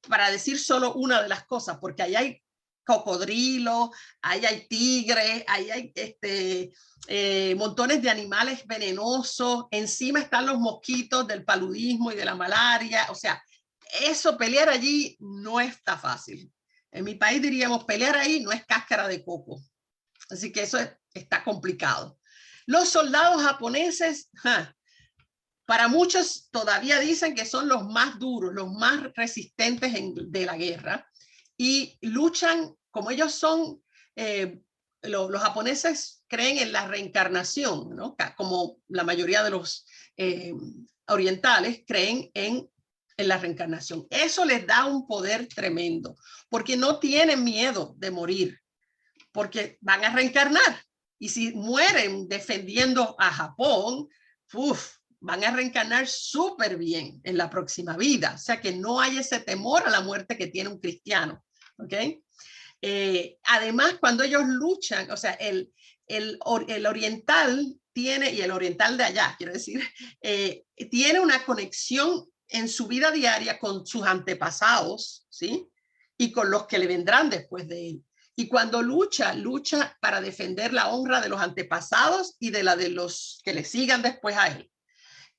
para decir solo una de las cosas, porque ahí hay cocodrilos, ahí hay tigres, ahí hay montones de animales venenosos, encima están los mosquitos del paludismo y de la malaria, o sea, eso, pelear allí no está fácil. En mi país diríamos, pelear ahí no es cáscara de coco. Así que eso está complicado. Los soldados japoneses, para muchos todavía dicen que son los más duros, los más resistentes de la guerra y luchan, como ellos son, los japoneses creen en la reencarnación, ¿no? Como la mayoría de los orientales creen en la reencarnación. Eso les da un poder tremendo, porque no tienen miedo de morir, porque van a reencarnar. Y si mueren defendiendo a Japón, van a reencarnar súper bien en la próxima vida. O sea que no hay ese temor a la muerte que tiene un cristiano. ¿Ok? Además, cuando ellos luchan, o sea, el oriental tiene, y el oriental de allá, quiero decir, tiene una conexión en su vida diaria con sus antepasados, ¿sí? Y con los que le vendrán después de él. Y cuando lucha para defender la honra de los antepasados y de la de los que le sigan después a él.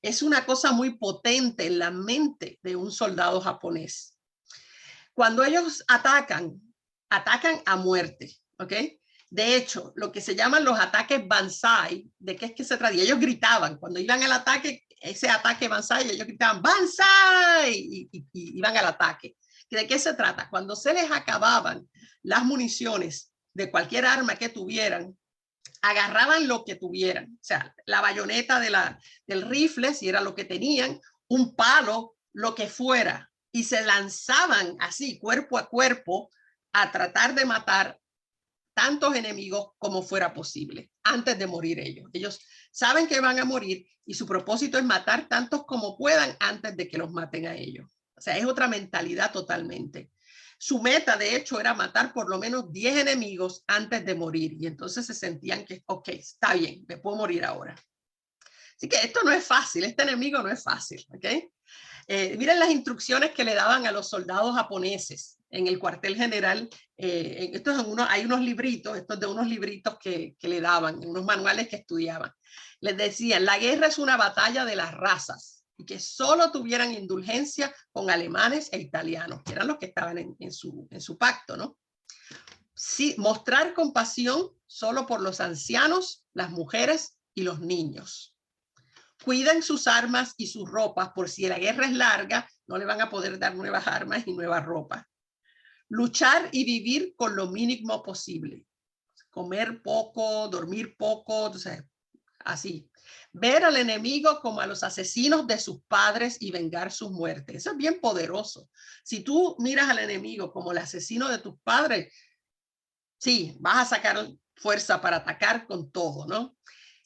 Es una cosa muy potente en la mente de un soldado japonés. Cuando ellos atacan a muerte, ¿ok? De hecho, lo que se llaman los ataques Banzai, ¿de qué es que se trata? Ellos gritaban, cuando iban al ataque, ese ataque Banzai, ellos gritaban Banzai y iban al ataque. ¿De qué se trata? Cuando se les acababan las municiones de cualquier arma que tuvieran, agarraban lo que tuvieran, o sea, la bayoneta del rifle, si era lo que tenían, un palo, lo que fuera, y se lanzaban así, cuerpo a cuerpo, a tratar de matar tantos enemigos como fuera posible, antes de morir ellos. Ellos saben que van a morir y su propósito es matar tantos como puedan antes de que los maten a ellos. O sea, es otra mentalidad totalmente. Su meta, de hecho, era matar por lo menos 10 enemigos antes de morir. Y entonces se sentían que, ok, está bien, me puedo morir ahora. Así que esto no es fácil, este enemigo no es fácil, ¿ok? Miren las instrucciones que le daban a los soldados japoneses en el cuartel general. Hay unos libritos, estos de unos libritos que le daban, unos manuales que estudiaban. Les decían, la guerra es una batalla de las razas y que solo tuvieran indulgencia con alemanes e italianos, que eran los que estaban en su pacto, ¿no? Sí, mostrar compasión solo por los ancianos, las mujeres y los niños. Cuiden sus armas y sus ropas por si la guerra es larga, no le van a poder dar nuevas armas y nuevas ropas. Luchar y vivir con lo mínimo posible. Comer poco, dormir poco, entonces, así. Ver al enemigo como a los asesinos de sus padres y vengar sus muertes. Eso es bien poderoso. Si tú miras al enemigo como el asesino de tus padres, sí, vas a sacar fuerza para atacar con todo, ¿no?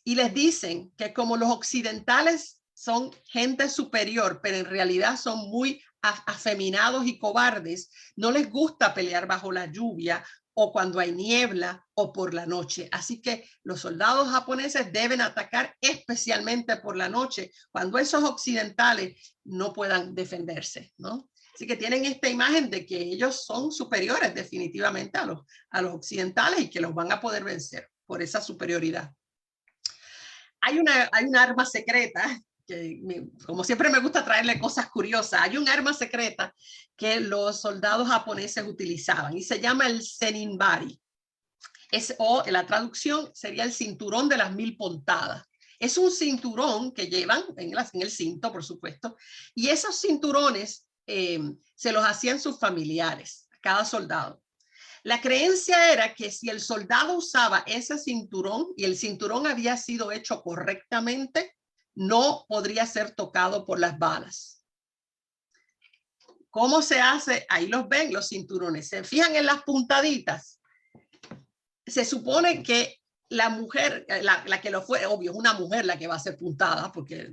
Y les dicen que como los occidentales son gente superior, pero en realidad son muy afeminados y cobardes, no les gusta pelear bajo la lluvia o cuando hay niebla o por la noche. Así que los soldados japoneses deben atacar especialmente por la noche, cuando esos occidentales no puedan defenderse, ¿no? Así que tienen esta imagen de que ellos son superiores definitivamente a los occidentales y que los van a poder vencer por esa superioridad. Hay un arma secreta, que como siempre me gusta traerle cosas curiosas, hay un arma secreta que los soldados japoneses utilizaban y se llama el seninbari. O la traducción sería el cinturón de las 1000 puntadas. Es un cinturón que llevan en el cinto, por supuesto, y esos cinturones se los hacían sus familiares, a cada soldado. La creencia era que si el soldado usaba ese cinturón y el cinturón había sido hecho correctamente, no podría ser tocado por las balas. ¿Cómo se hace? Ahí los ven, los cinturones. ¿Se fijan en las puntaditas? Se supone que la mujer, la que lo fue, obvio, es una mujer la que va a ser puntada, porque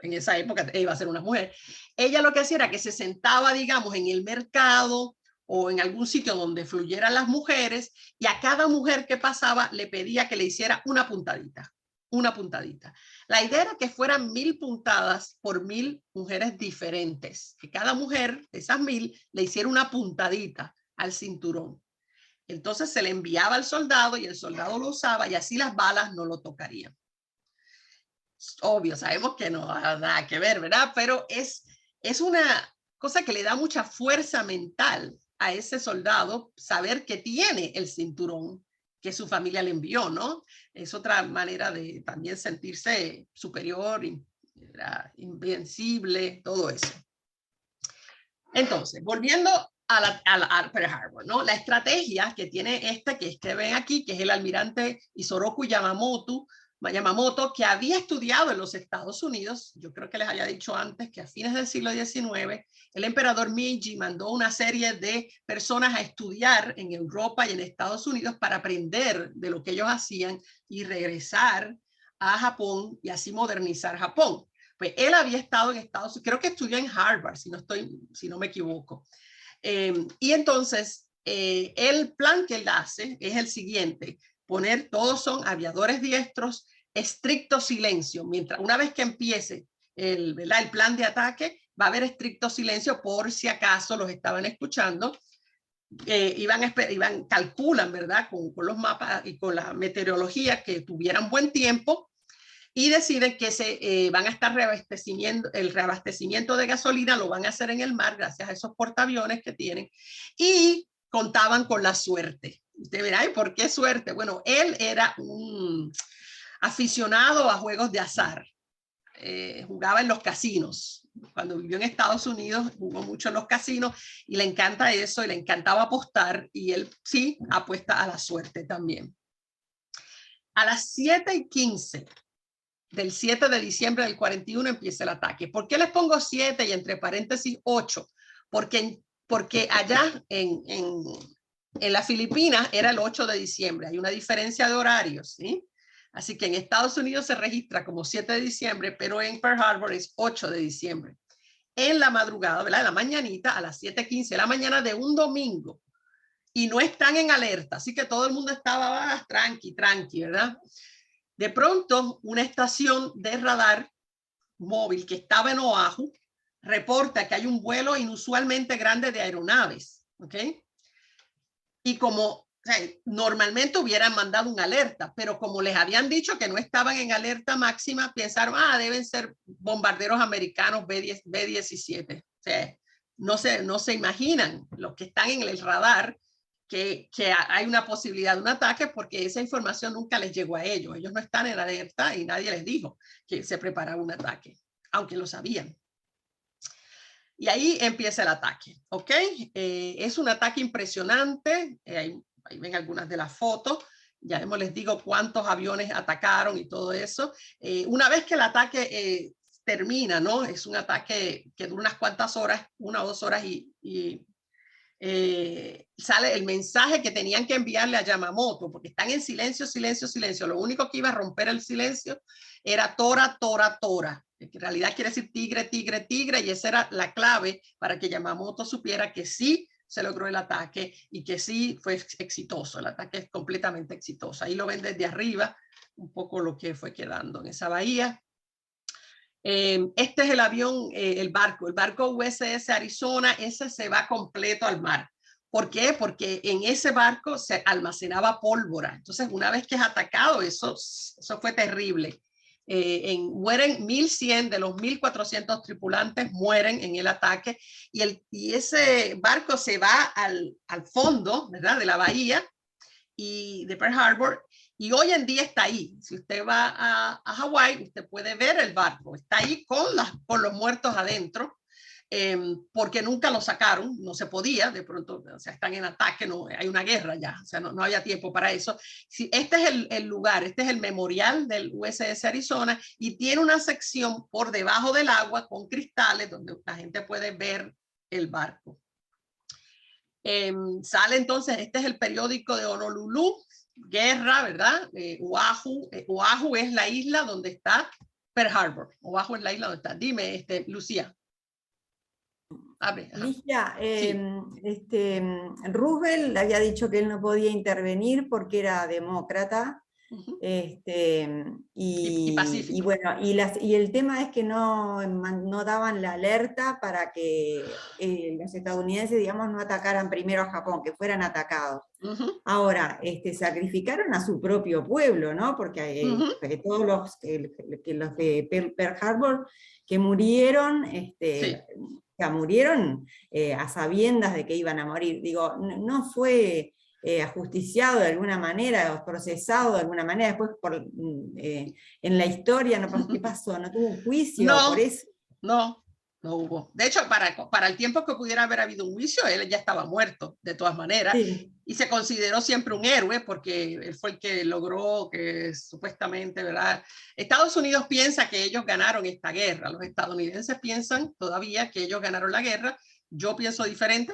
en esa época iba a ser una mujer. Ella lo que hacía era que se sentaba, digamos, en el mercado o en algún sitio donde fluyeran las mujeres, y a cada mujer que pasaba le pedía que le hiciera una puntadita, una puntadita. La idea era que fueran 1000 puntadas por 1000 mujeres diferentes, que cada mujer de esas 1000 le hiciera una puntadita al cinturón. Entonces se le enviaba al soldado y el soldado lo usaba y así las balas no lo tocarían. Obvio, sabemos que no ha nada que ver, ¿verdad? Pero es una cosa que le da mucha fuerza mental a ese soldado, saber que tiene el cinturón que su familia le envió, ¿no? Es otra manera de también sentirse superior, invencible, todo eso. Entonces, volviendo a Pearl Harbor, ¿no? La estrategia que tiene que ven aquí, que es el almirante Isoroku Yamamoto, que había estudiado en los Estados Unidos. Yo creo que les había dicho antes que a fines del siglo XIX, el emperador Meiji mandó una serie de personas a estudiar en Europa y en Estados Unidos para aprender de lo que ellos hacían y regresar a Japón y así modernizar Japón. Pues él había estado en Estados Unidos, creo que estudió en Harvard, si no me equivoco. Y entonces, el plan que él hace es el siguiente: todos son aviadores diestros, estricto silencio. Una vez que empiece el plan de ataque, va a haber estricto silencio por si acaso los estaban escuchando. Calculan, ¿verdad? Con los mapas y con la meteorología, que tuvieran buen tiempo, y deciden que van a estar el reabastecimiento de gasolina lo van a hacer en el mar gracias a esos portaaviones que tienen, y contaban con la suerte. Usted verá, ¿y por qué suerte? Bueno, él era un aficionado a juegos de azar. Jugaba en los casinos. Cuando vivió en Estados Unidos, jugó mucho en los casinos y le encanta eso y le encantaba apostar, y él sí apuesta a la suerte también. A las 7:15 del 7 de diciembre del 41 empieza el ataque. ¿Por qué les pongo 7 y entre paréntesis 8? Porque allá en las Filipinas era el 8 de diciembre. Hay una diferencia de horarios, ¿sí? Así que en Estados Unidos se registra como 7 de diciembre, pero en Pearl Harbor es 8 de diciembre. en la madrugada, ¿verdad? En la mañanita, a las 7:15 de la mañana de un domingo. Y no están en alerta, así que todo el mundo estaba tranqui, ¿verdad? De pronto, una estación de radar móvil que estaba en Oahu reporta que hay un vuelo inusualmente grande de aeronaves, ¿ok? Y como, o sea, normalmente hubieran mandado una alerta, pero como les habían dicho que no estaban en alerta máxima, pensaron, deben ser bombarderos americanos B-17. O sea, no se imaginan los que están en el radar que hay una posibilidad de un ataque, porque esa información nunca les llegó a ellos. Ellos no están en alerta y nadie les dijo que se preparaba un ataque, aunque lo sabían. Y ahí empieza el ataque, ¿ok? Es un ataque impresionante. Ahí ven algunas de las fotos. Ya les digo cuántos aviones atacaron y todo eso. Una vez que el ataque termina, ¿no? Es un ataque que dura unas cuantas horas, 1 o 2 horas, y sale el mensaje que tenían que enviarle a Yamamoto, porque están en silencio, silencio, silencio. Lo único que iba a romper el silencio era Tora, Tora, Tora, que en realidad quiere decir tigre, tigre, tigre, y esa era la clave para que Yamamoto supiera que sí se logró el ataque y que sí fue exitoso. El ataque es completamente exitoso. Ahí lo ven desde arriba, un poco lo que fue quedando en esa bahía. Este es el avión, el barco USS Arizona. Ese se va completo al mar. ¿Por qué? Porque en ese barco se almacenaba pólvora. Entonces, una vez que es atacado, eso fue terrible. Mueren 1.100 de los 1.400 tripulantes, mueren en el ataque, y ese barco se va al fondo, ¿verdad?, de la bahía y de Pearl Harbor. Y hoy en día está ahí. Si usted va a Hawái, usted puede ver el barco. Está ahí con los muertos adentro, porque nunca lo sacaron, no se podía. De pronto, o sea, están en ataque, no, hay una guerra ya, o sea, no había tiempo para eso. Este es el lugar, este es el memorial del USS Arizona, y tiene una sección por debajo del agua con cristales donde la gente puede ver el barco. Sale entonces, este es el periódico de Honolulu, guerra, ¿verdad? Oahu es la isla donde está Pearl Harbor. Oahu es la isla donde está. Dime, Lucía. Ligia, Sí. Roosevelt había dicho que él no podía intervenir porque era demócrata. Y pacífico. Y bueno, y el tema es que no daban la alerta para que los estadounidenses, digamos, no atacaran primero a Japón, que fueran atacados. Ahora, sacrificaron a su propio pueblo, ¿no? Porque todos los de Pearl Harbor que murieron, Sí. o sea, murieron a sabiendas de que iban a morir. Digo, no fue ajusticiado de alguna manera, o procesado de alguna manera, después en la historia, ¿no? ¿Qué pasó? ¿No tuvo un juicio por eso? No hubo. De hecho, para el tiempo que pudiera haber habido un juicio, él ya estaba muerto, de todas maneras, sí. Y se consideró siempre un héroe, porque él fue el que logró que supuestamente, ¿verdad? Estados Unidos piensa que ellos ganaron esta guerra, los estadounidenses piensan todavía que ellos ganaron la guerra. Yo pienso diferente,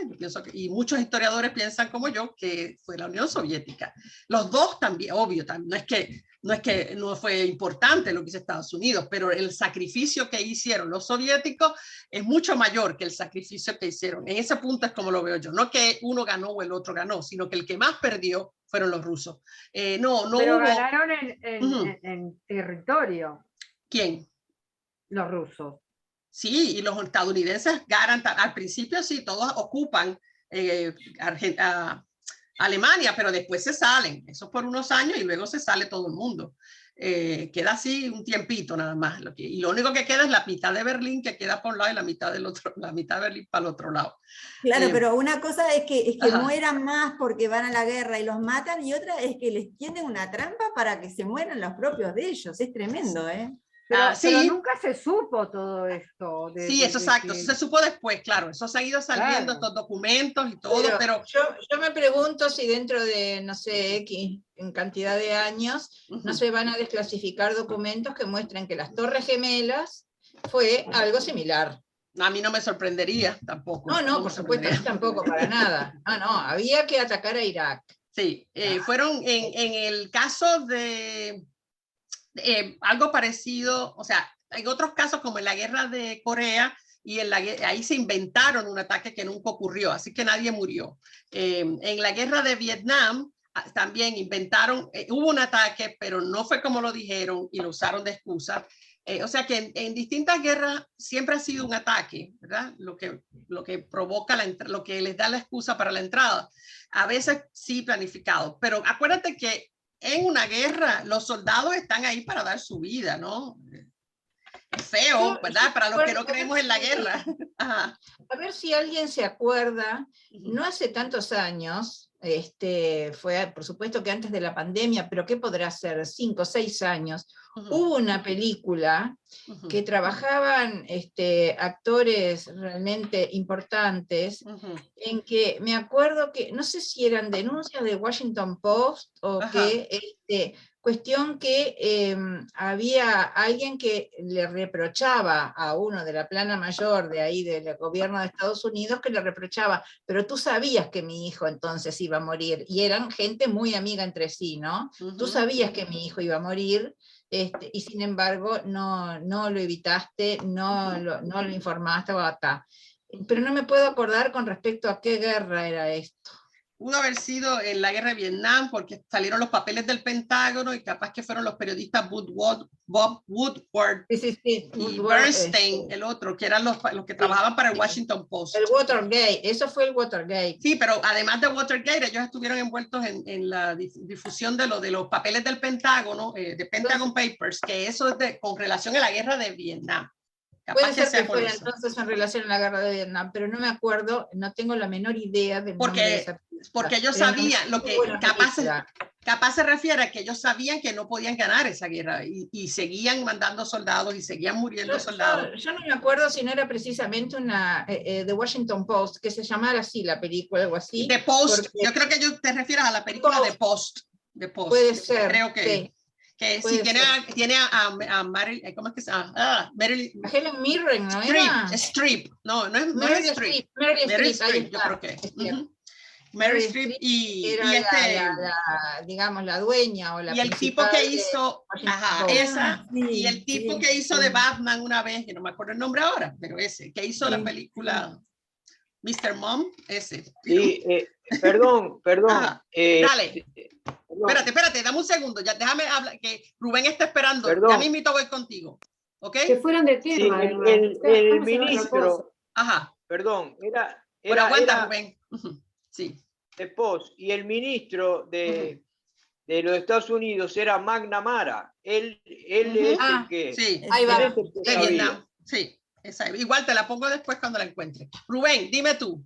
y muchos historiadores piensan como yo, que fue la Unión Soviética. Los dos también, obvio, no es que no fue importante lo que hizo Estados Unidos, pero el sacrificio que hicieron los soviéticos es mucho mayor que el sacrificio que hicieron. En ese punto es como lo veo yo. No que uno ganó o el otro ganó, sino que el que más perdió fueron los rusos. Pero hubo... ganaron en territorio. ¿Quién? Los rusos. Sí, y los estadounidenses ganan, al principio sí, todos ocupan Alemania, pero después se salen, eso por unos años, y luego se sale todo el mundo. Queda así un tiempito nada más, y lo único que queda es la mitad de Berlín, que queda por un lado, y la mitad de Berlín para el otro lado. Claro, pero una cosa es que mueran más porque van a la guerra y los matan, y otra es que les tienden una trampa para que se mueran los propios de ellos. Es tremendo, ¿eh? Pero nunca se supo todo esto. Sí, eso exacto. Eso se supo después, claro. Eso se ha ido saliendo, estos documentos y todo, pero... Yo me pregunto si dentro de, no sé, X en cantidad de años, no se van a desclasificar documentos que muestren que las Torres Gemelas fue algo similar. A mí no me sorprendería tampoco. No, por supuesto, tampoco, para nada. No, había que atacar a Irak. Sí, fueron en el caso de... algo parecido, o sea, en otros casos como en la guerra de Corea, y ahí se inventaron un ataque que nunca ocurrió, así que nadie murió. En la guerra de Vietnam también inventaron, hubo un ataque, pero no fue como lo dijeron y lo usaron de excusa. O sea que en distintas guerras siempre ha sido un ataque, ¿verdad? Lo que provoca, lo que les da la excusa para la entrada. A veces sí planificado, pero acuérdate que en una guerra los soldados están ahí para dar su vida, ¿no? Es feo, ¿verdad? Para los que no creemos en la guerra. Ajá. A ver si alguien se acuerda, no hace tantos años, fue por supuesto que antes de la pandemia, pero ¿qué podrá ser? 5 o 6 años, hubo una película que trabajaban actores realmente importantes, en que me acuerdo que, no sé si eran denuncias de Washington Post o que, cuestión que había alguien que le reprochaba a uno de la plana mayor de ahí del gobierno de Estados Unidos, que le reprochaba, pero tú sabías que mi hijo entonces iba a morir, y eran gente muy amiga entre sí, ¿no? Tú sabías que mi hijo iba a morir, y sin embargo no lo evitaste, no lo informaste, pero no me puedo acordar con respecto a qué guerra era esto. Pudo haber sido en la guerra de Vietnam, porque salieron los papeles del Pentágono y capaz que fueron los periodistas Bob Woodward y Bernstein, el otro, que eran los que trabajaban para el Washington Post. El Watergate, eso fue el Watergate. Sí, pero además de Watergate, ellos estuvieron envueltos en la difusión de los papeles del Pentágono, de Pentagon Papers, que eso es con relación a la guerra de Vietnam. Puede ser que fuera entonces en relación a la guerra de Vietnam, pero no me acuerdo, no tengo la menor idea del nombre de esa película. Porque ellos sabían, lo que capaz se refiere a que ellos sabían que no podían ganar esa guerra y seguían mandando soldados y seguían muriendo soldados. Yo no me acuerdo si no era precisamente una The Washington Post, que se llamara así la película, algo así. The Post, yo creo que te refieres a la película The Post. Puede ser, creo que sí. Que sí, tiene a Marilyn, ¿cómo es que se llama? Marilyn. Helen Mirren, ¿no era? Streep, no es Streep. Meryl Streep, yo creo que. Meryl Streep y digamos, la dueña o la y el tipo que hizo, y el tipo que hizo de Batman una vez, que no me acuerdo el nombre ahora, pero ese, que hizo la película Mr. Mom, ese. Sí, perdón. Dale. Espérate, dame un segundo, ya déjame hablar, que Rubén está esperando, ya mismito voy contigo, ¿ok? Que fueron de tema. Sí, el ministro, perdón, Pero aguanta, Rubén. Sí. De Post, y el ministro de los Estados Unidos era McNamara, él es el que... Sí, ahí va. De Vietnam, sí, igual te la pongo después cuando la encuentre. Rubén, dime tú.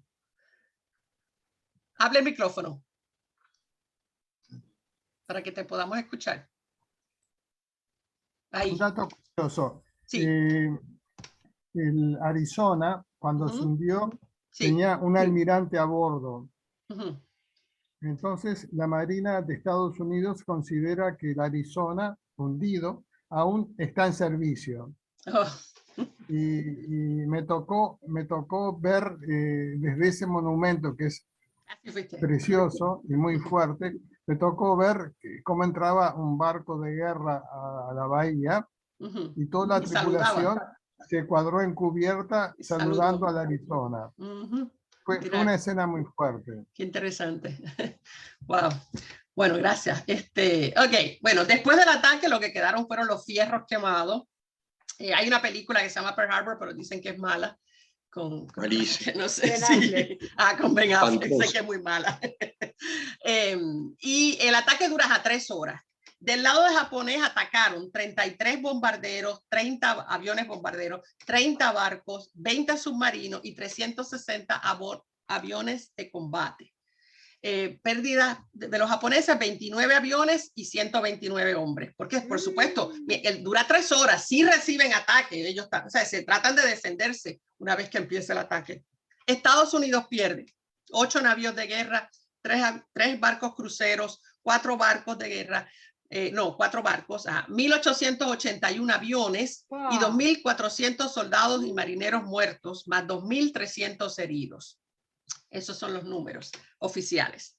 Habla el micrófono. Para que te podamos escuchar. Ahí. Un dato curioso. Sí. El Arizona, cuando se hundió, tenía un almirante a bordo. Entonces, la Marina de Estados Unidos considera que el Arizona, hundido, aún está en servicio. Y me tocó ver desde ese monumento, que es precioso y muy fuerte, me tocó ver cómo entraba un barco de guerra a la bahía y toda la tripulación se cuadró en cubierta saludando al Arizona. Fue una escena muy fuerte. Qué interesante. Wow. Bueno, gracias. Ok, bueno, después del ataque lo que quedaron fueron los fierros quemados. Hay una película que se llama Pearl Harbor, pero dicen que es mala. No sé si con Ben Affleck, sé que es muy mala. Y el ataque dura a 3 horas. Del lado de japonés atacaron 33 bombarderos, 30 aviones bombarderos, 30 barcos, 20 submarinos y 360 aviones de combate. Pérdidas de los japoneses, 29 aviones y 129 hombres. Porque, por supuesto, dura 3 horas, sí reciben ataque, ellos se tratan de defenderse una vez que empieza el ataque. Estados Unidos pierde 8 navíos de guerra, 3 barcos cruceros, 4 barcos de guerra, 4 barcos, 1.881 aviones y 2.400 soldados y marineros muertos, más 2.300 heridos. Esos son los números oficiales.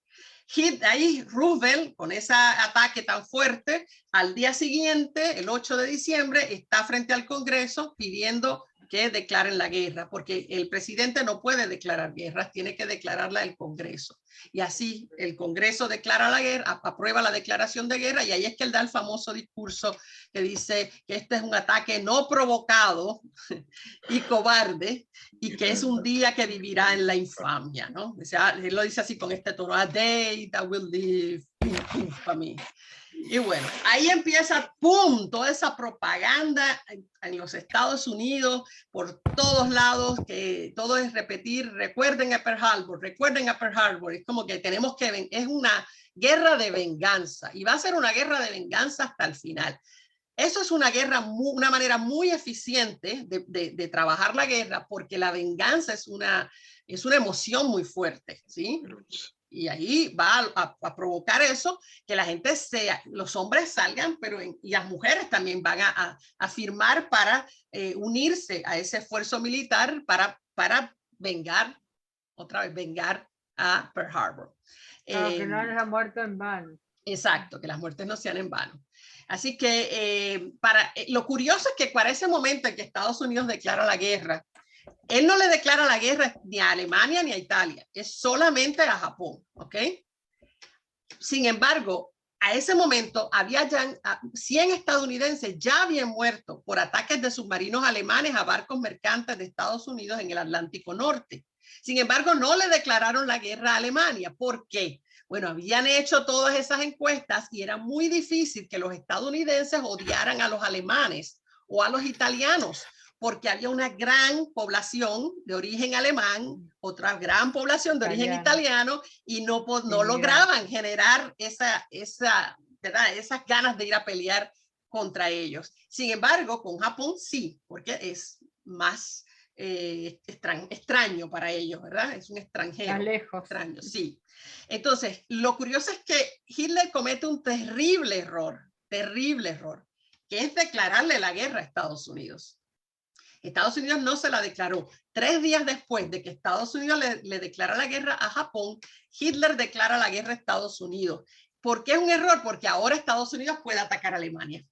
Ahí Roosevelt, con ese ataque tan fuerte, al día siguiente, el 8 de diciembre, está frente al Congreso pidiendo que declaren la guerra, porque el presidente no puede declarar guerras, tiene que declararla el Congreso. Y así el Congreso declara la guerra, aprueba la declaración de guerra, y ahí es que él da el famoso discurso que dice que este es un ataque no provocado y cobarde, y que es un día que vivirá en la infamia, ¿no? O sea, él lo dice así con este tono: a day that will live in infamy. Y bueno, ahí empieza, ¡pum!, toda esa propaganda en los Estados Unidos, por todos lados, que todo es repetir: recuerden a Pearl Harbor, recuerden a Pearl Harbor. Es como que tenemos que, es una guerra de venganza, y va a ser una guerra de venganza hasta el final. Eso es una guerra, una manera muy eficiente de trabajar la guerra, porque la venganza es una emoción muy fuerte, ¿sí? Y ahí va a provocar eso, que la gente los hombres salgan, y las mujeres también van a firmar para unirse a ese esfuerzo militar para vengar a Pearl Harbor. Que no les ha muerto en vano. Exacto, que las muertes no sean en vano. Así que lo curioso es que para ese momento en que Estados Unidos declara la guerra, él no le declara la guerra ni a Alemania ni a Italia, es solamente a Japón, ¿ok? Sin embargo, a ese momento había ya 100 estadounidenses ya habían muerto por ataques de submarinos alemanes a barcos mercantes de Estados Unidos en el Atlántico Norte. Sin embargo, no le declararon la guerra a Alemania. ¿Por qué? Bueno, habían hecho todas esas encuestas y era muy difícil que los estadounidenses odiaran a los alemanes o a los italianos, porque había una gran población de origen alemán, otra gran población de origen italiano, y no lograban generar esas ganas de ir a pelear contra ellos. Sin embargo, con Japón sí, porque es más extraño para ellos, ¿verdad? Es un extranjero. Tan lejos. Extraño, sí. Entonces, lo curioso es que Hitler comete un terrible error, que es declararle la guerra a Estados Unidos. Estados Unidos no se la declaró. 3 días después de que Estados Unidos le declara la guerra a Japón, Hitler declara la guerra a Estados Unidos. ¿Por qué es un error? Porque ahora Estados Unidos puede atacar a Alemania.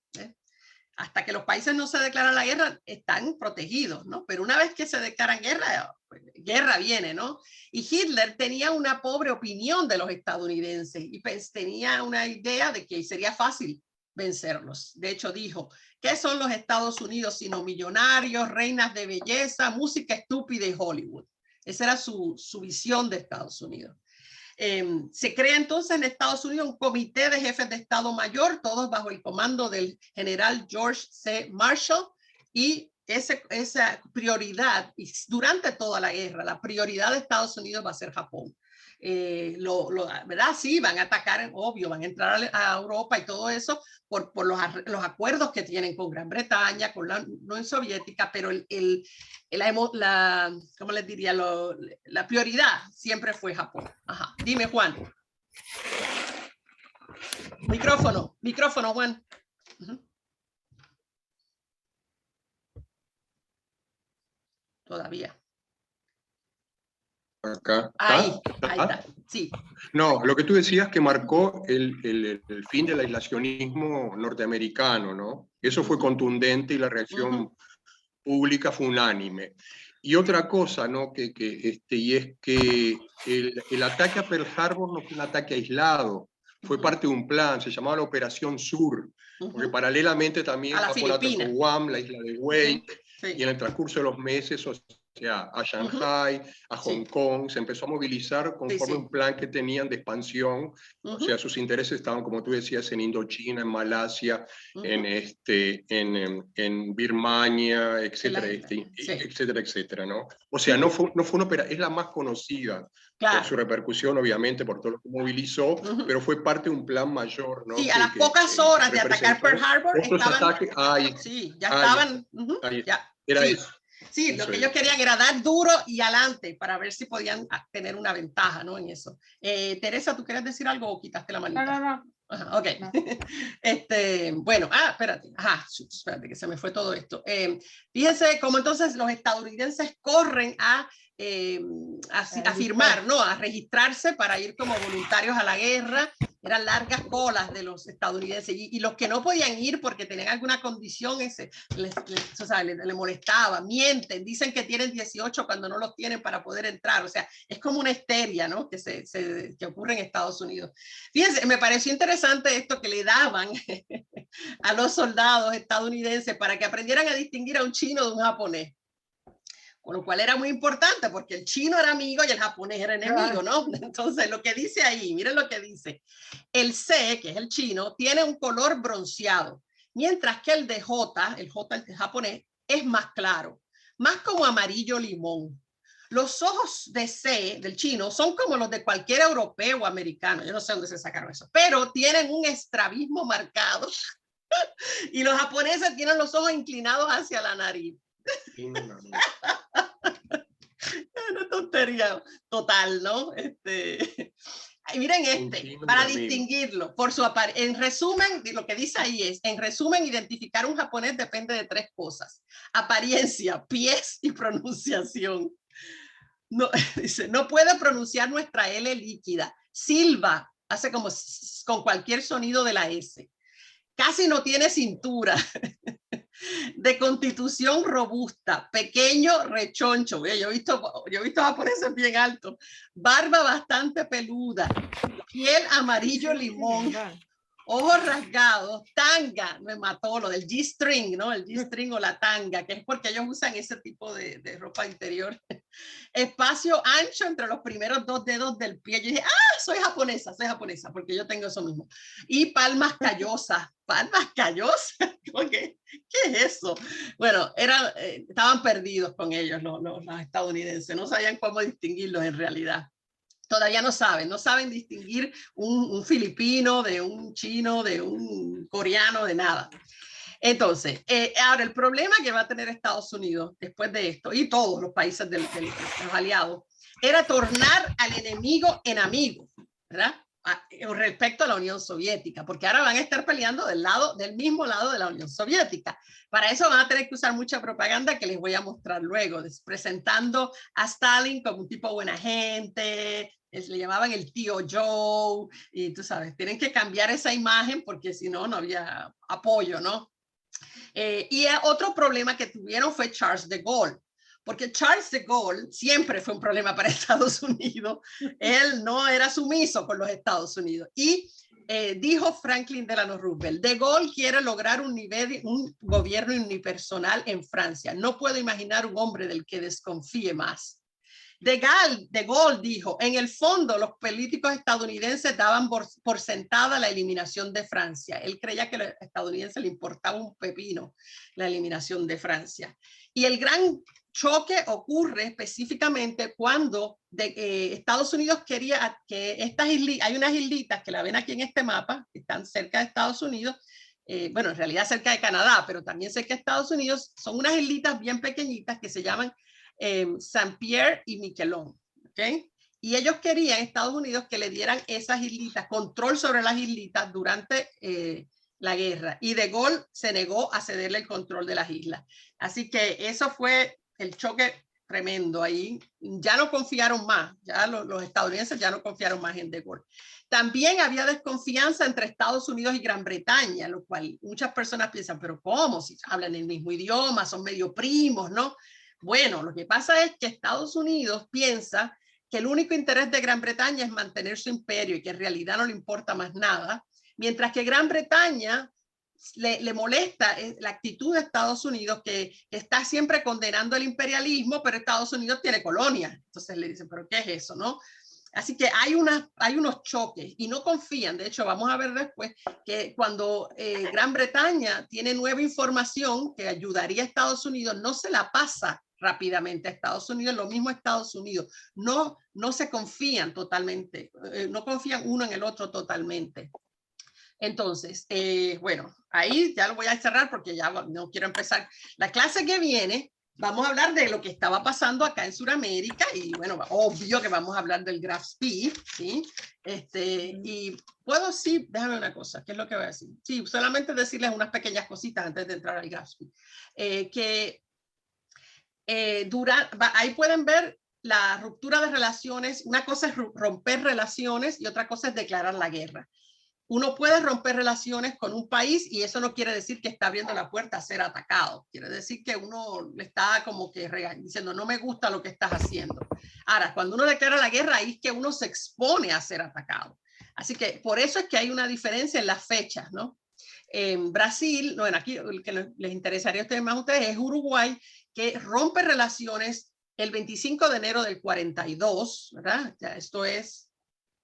Hasta que los países no se declaran la guerra, están protegidos, ¿no? Pero una vez que se declaran guerra, pues, guerra viene, ¿no? Y Hitler tenía una pobre opinión de los estadounidenses y tenía una idea de que sería fácil vencerlos. De hecho, dijo: ¿qué son los Estados Unidos sino millonarios, reinas de belleza, música estúpida y Hollywood? Esa era su visión de Estados Unidos. Se crea entonces en Estados Unidos un comité de jefes de Estado Mayor, todos bajo el comando del general George C. Marshall, y esa prioridad, y durante toda la guerra, la prioridad de Estados Unidos va a ser Japón. ¿Verdad? Sí, van a atacar, obvio, van a entrar a Europa y todo eso por los acuerdos que tienen con Gran Bretaña, con la Unión Soviética, pero ¿cómo les diría? La prioridad siempre fue Japón. Ajá. Dime, Juan. Micrófono, Juan. Todavía. Acá. Ahí está, sí. No, lo que tú decías que marcó el fin del aislacionismo norteamericano, ¿no? Eso fue contundente y la reacción pública fue unánime. Y otra cosa, ¿no? Y es que el ataque a Pearl Harbor no fue un ataque aislado, fue parte de un plan, se llamaba la Operación Sur, porque paralelamente también Japón atacó Guam, la isla de Wake, y en el transcurso de los meses, o sea, a Shanghai, a Hong Kong, se empezó a movilizar conforme un plan que tenían de expansión, o sea, sus intereses estaban, como tú decías, en Indochina, en Malasia, en Birmania, etcétera, etcétera, etcétera, ¿no? O sea, no fue una operación, es la más conocida por su repercusión, obviamente, por todo lo que movilizó, pero fue parte de un plan mayor, ¿no? Sí, a las pocas horas de atacar Pearl Harbor, estaban, estaban, era eso. Sí, lo que ellos querían era dar duro y adelante para ver si podían tener una ventaja, ¿no? En eso. Teresa, ¿tú querías decir algo o quitaste la manita? No. Ajá, ok. No. Bueno, espérate. Espérate que se me fue todo esto. Fíjense cómo entonces los estadounidenses corren a firmar, ¿no? A registrarse para ir como voluntarios a la guerra. eran largas colas de los estadounidenses, y los que no podían ir porque tenían alguna condición, le molestaba, mienten, dicen que tienen 18 cuando no los tienen para poder entrar. O sea, es como una histeria, ¿no? que ocurre en Estados Unidos. Fíjense, me pareció interesante esto que le daban a los soldados estadounidenses para que aprendieran a distinguir a un chino de un japonés. Con lo cual era muy importante porque el chino era amigo y el japonés era enemigo, ¿no? Entonces lo que dice ahí, miren lo que dice. El C, que es el chino, tiene un color bronceado, mientras que el de J, el japonés, es más claro, más como amarillo limón. Los ojos de C, del chino, son como los de cualquier europeo o americano. Yo no sé dónde se sacaron eso, pero tienen un estrabismo marcado y los japoneses tienen los ojos inclinados hacia la nariz. Una tontería total, ¿no? Miren para distinguirlo, por su en resumen, lo que dice ahí es, en resumen, identificar un japonés depende de 3 cosas: apariencia, pies y pronunciación. No, dice, no puede pronunciar nuestra L líquida, silba, hace como con cualquier sonido de la S. Casi no tiene cintura, de constitución robusta, pequeño, rechoncho. Yo he visto japoneses bien altos, barba bastante peluda, piel amarillo limón, ojos rasgados, tanga, me mató lo del G-string, ¿no? El G-string o la tanga, que es porque ellos usan ese tipo de ropa interior. Espacio ancho entre los primeros 2 dedos del pie. Yo dije, soy japonesa, porque yo tengo eso mismo. Y palmas callosas. ¿Qué es eso? Bueno, estaban perdidos con ellos los estadounidenses, no sabían cómo distinguirlos en realidad. Todavía no saben distinguir un filipino de un chino, de un coreano, de nada. Entonces, ahora el problema que va a tener Estados Unidos después de esto, y todos los países de los aliados, era tornar al enemigo en amigo, ¿verdad? Respecto a la Unión Soviética, porque ahora van a estar peleando del mismo lado de la Unión Soviética. Para eso van a tener que usar mucha propaganda que les voy a mostrar luego, presentando a Stalin como un tipo buena gente, le llamaban el tío Joe, y tú sabes, tienen que cambiar esa imagen porque si no, no había apoyo, ¿no? Y otro problema que tuvieron fue Charles de Gaulle, porque Charles de Gaulle siempre fue un problema para Estados Unidos. Él no era sumiso con los Estados Unidos. Y dijo Franklin Delano Roosevelt, de Gaulle quiere lograr un gobierno unipersonal en Francia. No puedo imaginar un hombre del que desconfíe más. De Gaulle dijo, en el fondo los políticos estadounidenses daban por sentada la eliminación de Francia. Él creía que a los estadounidenses le importaba un pepino la eliminación de Francia. Y el gran choque ocurre específicamente cuando Estados Unidos quería que estas islitas, hay unas islitas que la ven aquí en este mapa, que están cerca de Estados Unidos, bueno, en realidad cerca de Canadá, pero también cerca de Estados Unidos, son unas islitas bien pequeñitas que se llaman Saint-Pierre y Miquelon, ¿ok? Y ellos querían, Estados Unidos, que le dieran esas islitas, control sobre las islitas durante la guerra. Y de Gaulle se negó a cederle el control de las islas. Así que eso fue el choque tremendo ahí. Ya no confiaron más, ya los estadounidenses ya no confiaron más en de Gaulle. También había desconfianza entre Estados Unidos y Gran Bretaña, lo cual muchas personas piensan, pero ¿cómo? Si hablan el mismo idioma, son medio primos, ¿no? Bueno, lo que pasa es que Estados Unidos piensa que el único interés de Gran Bretaña es mantener su imperio y que en realidad no le importa más nada, mientras que Gran Bretaña le molesta la actitud de Estados Unidos, que está siempre condenando el imperialismo, pero Estados Unidos tiene colonias. Entonces le dicen, ¿pero qué es eso, no? Así que hay unos choques y no confían. De hecho, vamos a ver después que cuando Gran Bretaña tiene nueva información que ayudaría a Estados Unidos, no se la pasa rápidamente a Estados Unidos. Lo mismo Estados Unidos. No se confían totalmente, no confían uno en el otro totalmente. Entonces, bueno, ahí ya lo voy a cerrar porque ya no quiero empezar. La clase que viene, vamos a hablar de lo que estaba pasando acá en Sudamérica y bueno, obvio que vamos a hablar del GRAFS-P, ¿sí? Y puedo, sí, déjame una cosa, ¿qué es lo que voy a decir? Sí, solamente decirles unas pequeñas cositas antes de entrar al GRAFS-P. Ahí pueden ver la ruptura de relaciones. Una cosa es romper relaciones y otra cosa es declarar la guerra. uno puede romper relaciones con un país y eso no quiere decir que está abriendo la puerta a ser atacado. Quiere decir que uno le está como que diciendo, no me gusta lo que estás haciendo. Ahora, cuando uno declara la guerra, ahí es que uno se expone a ser atacado. Así que por eso es que hay una diferencia en las fechas, ¿no? En Brasil, bueno, aquí el que les interesaría a ustedes más es Uruguay, que rompe relaciones el 25 de enero del 42, ¿verdad? Ya esto es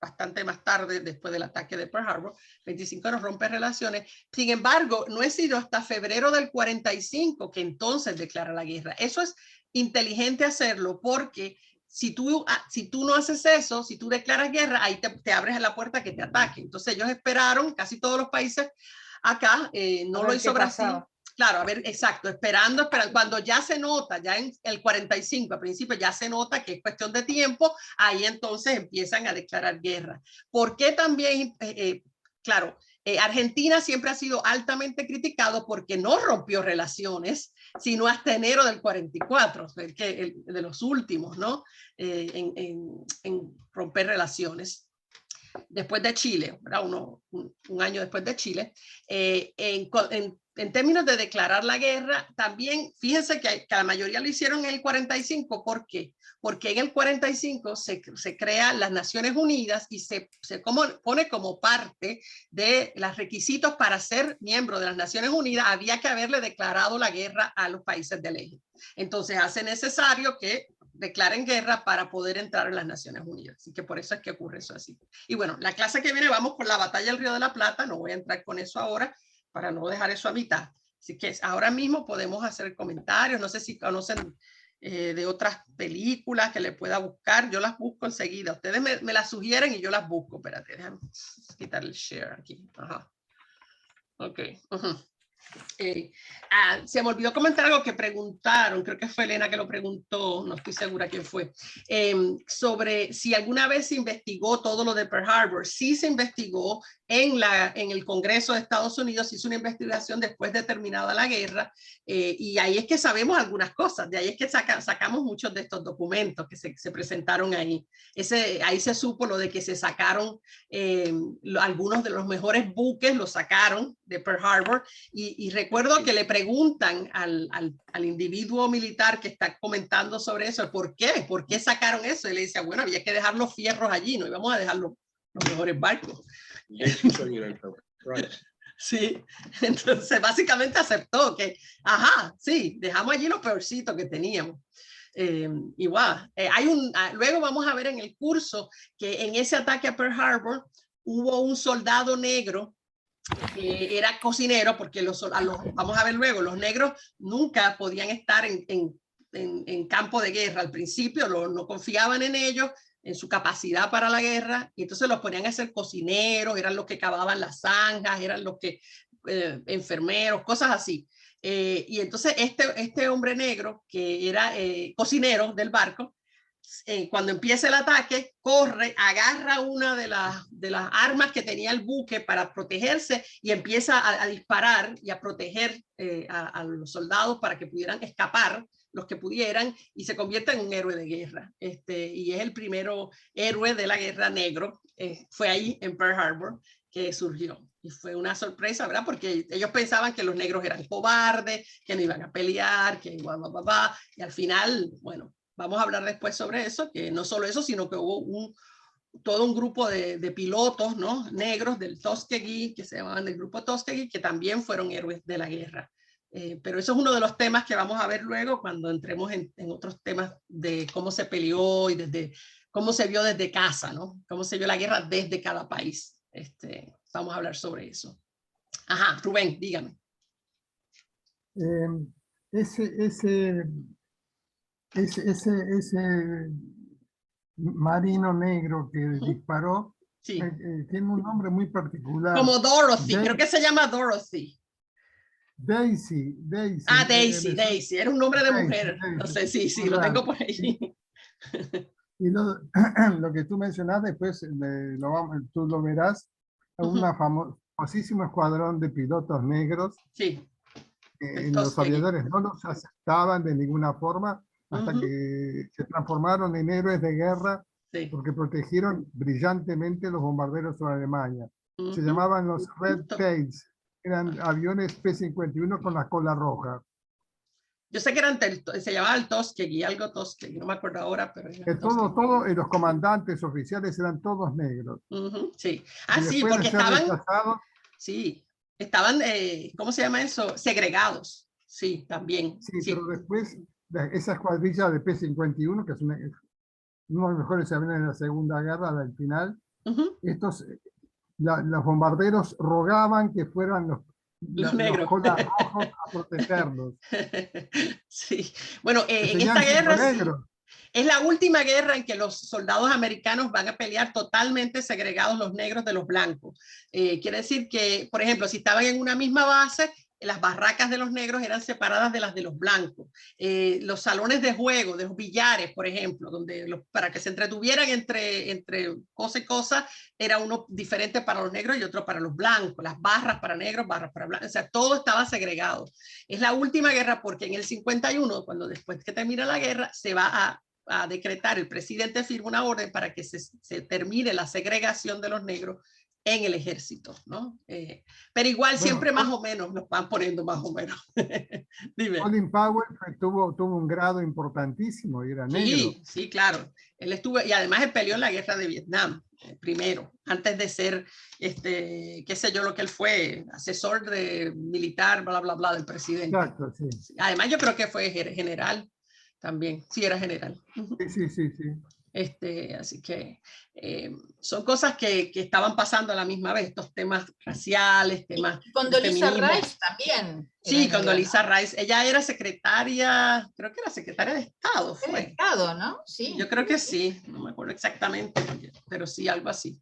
bastante más tarde, después del ataque de Pearl Harbor, 25 nos rompe relaciones. Sin embargo, no es sido hasta febrero del 45 que entonces declara la guerra. Eso es inteligente hacerlo porque si tú no haces eso, si tú declaras guerra, ahí te abres a la puerta que te ataque. Entonces ellos esperaron, casi todos los países acá, no lo hizo Brasil. Pasaba. Claro, a ver, exacto, esperando, cuando ya se nota, ya en el 45, al principio ya se nota que es cuestión de tiempo, ahí entonces empiezan a declarar guerra. ¿Por qué también, claro, Argentina siempre ha sido altamente criticado porque no rompió relaciones, sino hasta enero del 44, de los últimos, ¿no? En romper relaciones. Después de Chile, ¿verdad? Un año después de Chile, en términos de declarar la guerra, también fíjense que la mayoría lo hicieron en el 45. ¿Por qué? Porque en el 45 se crean las Naciones Unidas y se pone como parte de los requisitos para ser miembro de las Naciones Unidas, había que haberle declarado la guerra a los países del eje. Entonces hace necesario que declaren guerra para poder entrar en las Naciones Unidas. Así que por eso es que ocurre eso así. Y bueno, la clase que viene vamos con la batalla del Río de la Plata, no voy a entrar con eso ahora para no dejar eso a mitad. Así que ahora mismo podemos hacer comentarios, no sé si conocen de otras películas que le pueda buscar, yo las busco enseguida. Ustedes me las sugieren y yo las busco. Espérate, déjame quitar el share aquí. Ajá. Ok. Se me olvidó comentar algo que preguntaron, creo que fue Elena que lo preguntó, no estoy segura quién fue, sobre si alguna vez se investigó todo lo de Pearl Harbor. Sí se investigó en el Congreso de Estados Unidos, se hizo una investigación después de terminada la guerra, y ahí es que sabemos algunas cosas, de ahí es que sacamos muchos de estos documentos que se presentaron ahí. Ahí se supo lo de que se sacaron algunos de los mejores buques, los sacaron de Pearl Harbor, y recuerdo que le preguntan al individuo militar que está comentando sobre eso, ¿por qué? ¿Por qué sacaron eso? Y le dice, bueno, había que dejar los fierros allí, no íbamos a dejar los mejores barcos. Sí, entonces básicamente aceptó que, ajá, sí, dejamos allí los peorcitos que teníamos. Igual, luego vamos a ver en el curso que en ese ataque a Pearl Harbor hubo un soldado negro que era cocinero, porque vamos a ver luego, los negros nunca podían estar en campo de guerra. Al principio no confiaban en ellos, en su capacidad para la guerra, y entonces los ponían a ser cocineros, eran los que cavaban las zanjas, eran los que enfermeros, cosas así. Y entonces este hombre negro, que era cocinero del barco, cuando empieza el ataque, corre, agarra una de las armas que tenía el buque para protegerse y empieza a disparar y a proteger a los soldados para que pudieran escapar, los que pudieran, y se convierte en un héroe de guerra. Y es el primero héroe de la guerra negro. Fue ahí en Pearl Harbor que surgió. Y fue una sorpresa, ¿verdad? Porque ellos pensaban que los negros eran cobardes, que no iban a pelear, que y al final, bueno, vamos a hablar después sobre eso, que no solo eso, sino que hubo todo un grupo de pilotos, ¿no? Negros del Tuskegee, que se llamaban el grupo Tuskegee, que también fueron héroes de la guerra. Pero eso es uno de los temas que vamos a ver luego cuando entremos en otros temas de cómo se peleó y cómo se vio desde casa, ¿no? Cómo se vio la guerra desde cada país. Vamos a hablar sobre eso. Ajá, Rubén, dígame. Ese marino negro que disparó, sí. Tiene un nombre muy particular. Como Dorothy, creo que se llama Dorothy. Daisy. Ah, Daisy, era un nombre de mujer. Daisy. No sé, sí, lo tengo por ahí. Y lo que tú mencionaste, después tú lo verás, un famosísimo escuadrón de pilotos negros. Sí. Los aviadores no los aceptaban de ninguna forma hasta que se transformaron en héroes de guerra, sí, porque protegieron brillantemente los bombarderos sobre Alemania. Se llamaban los Red Tails. Eran aviones P-51 con la cola roja. Yo sé que eran, se llamaba el Tuskegee, algo Tuskegee, no me acuerdo ahora, pero Todo, los comandantes oficiales eran todos negros. Sí. Y Sí, porque estaban, ¿cómo se llama eso? Segregados. Sí, también. Sí, pero después, esa escuadrilla de P-51, que es uno de los mejores aviones de la Segunda Guerra, al final, los bombarderos rogaban que fueran los negros colas rojos a protegerlos. Sí, bueno, en esta guerra es la última guerra en que los soldados americanos van a pelear totalmente segregados los negros de los blancos. Quiere decir que, por ejemplo, si estaban en una misma base, las barracas de los negros eran separadas de las de los blancos. Los salones de juego, de los billares, por ejemplo, donde para que se entretuvieran entre cosa y cosa, era uno diferente para los negros y otro para los blancos. Las barras para negros, barras para blancos. O sea, todo estaba segregado. Es la última guerra porque en el 51, cuando después que termina la guerra, se va a decretar, el presidente firma una orden para que se termine la segregación de los negros en el ejército, ¿no? Pero igual siempre más o menos, nos van poniendo más o menos. Dime. Colin Powell tuvo un grado importantísimo y era negro. Sí, claro. Él estuvo, y además él peleó en la guerra de Vietnam, primero, antes de ser, qué sé yo lo que él fue, asesor militar, bla, bla, bla, del presidente. Exacto, sí. Además yo creo que fue general también, sí, era general. Sí. Así que son cosas que estaban pasando a la misma vez, estos temas raciales, temas y con Condoleezza Rice también. Sí, con Condoleezza Rice. Ella era secretaria, creo que era secretaria de Estado. De Estado, ¿no? Sí. Yo creo que sí, no me acuerdo exactamente, pero sí, algo así.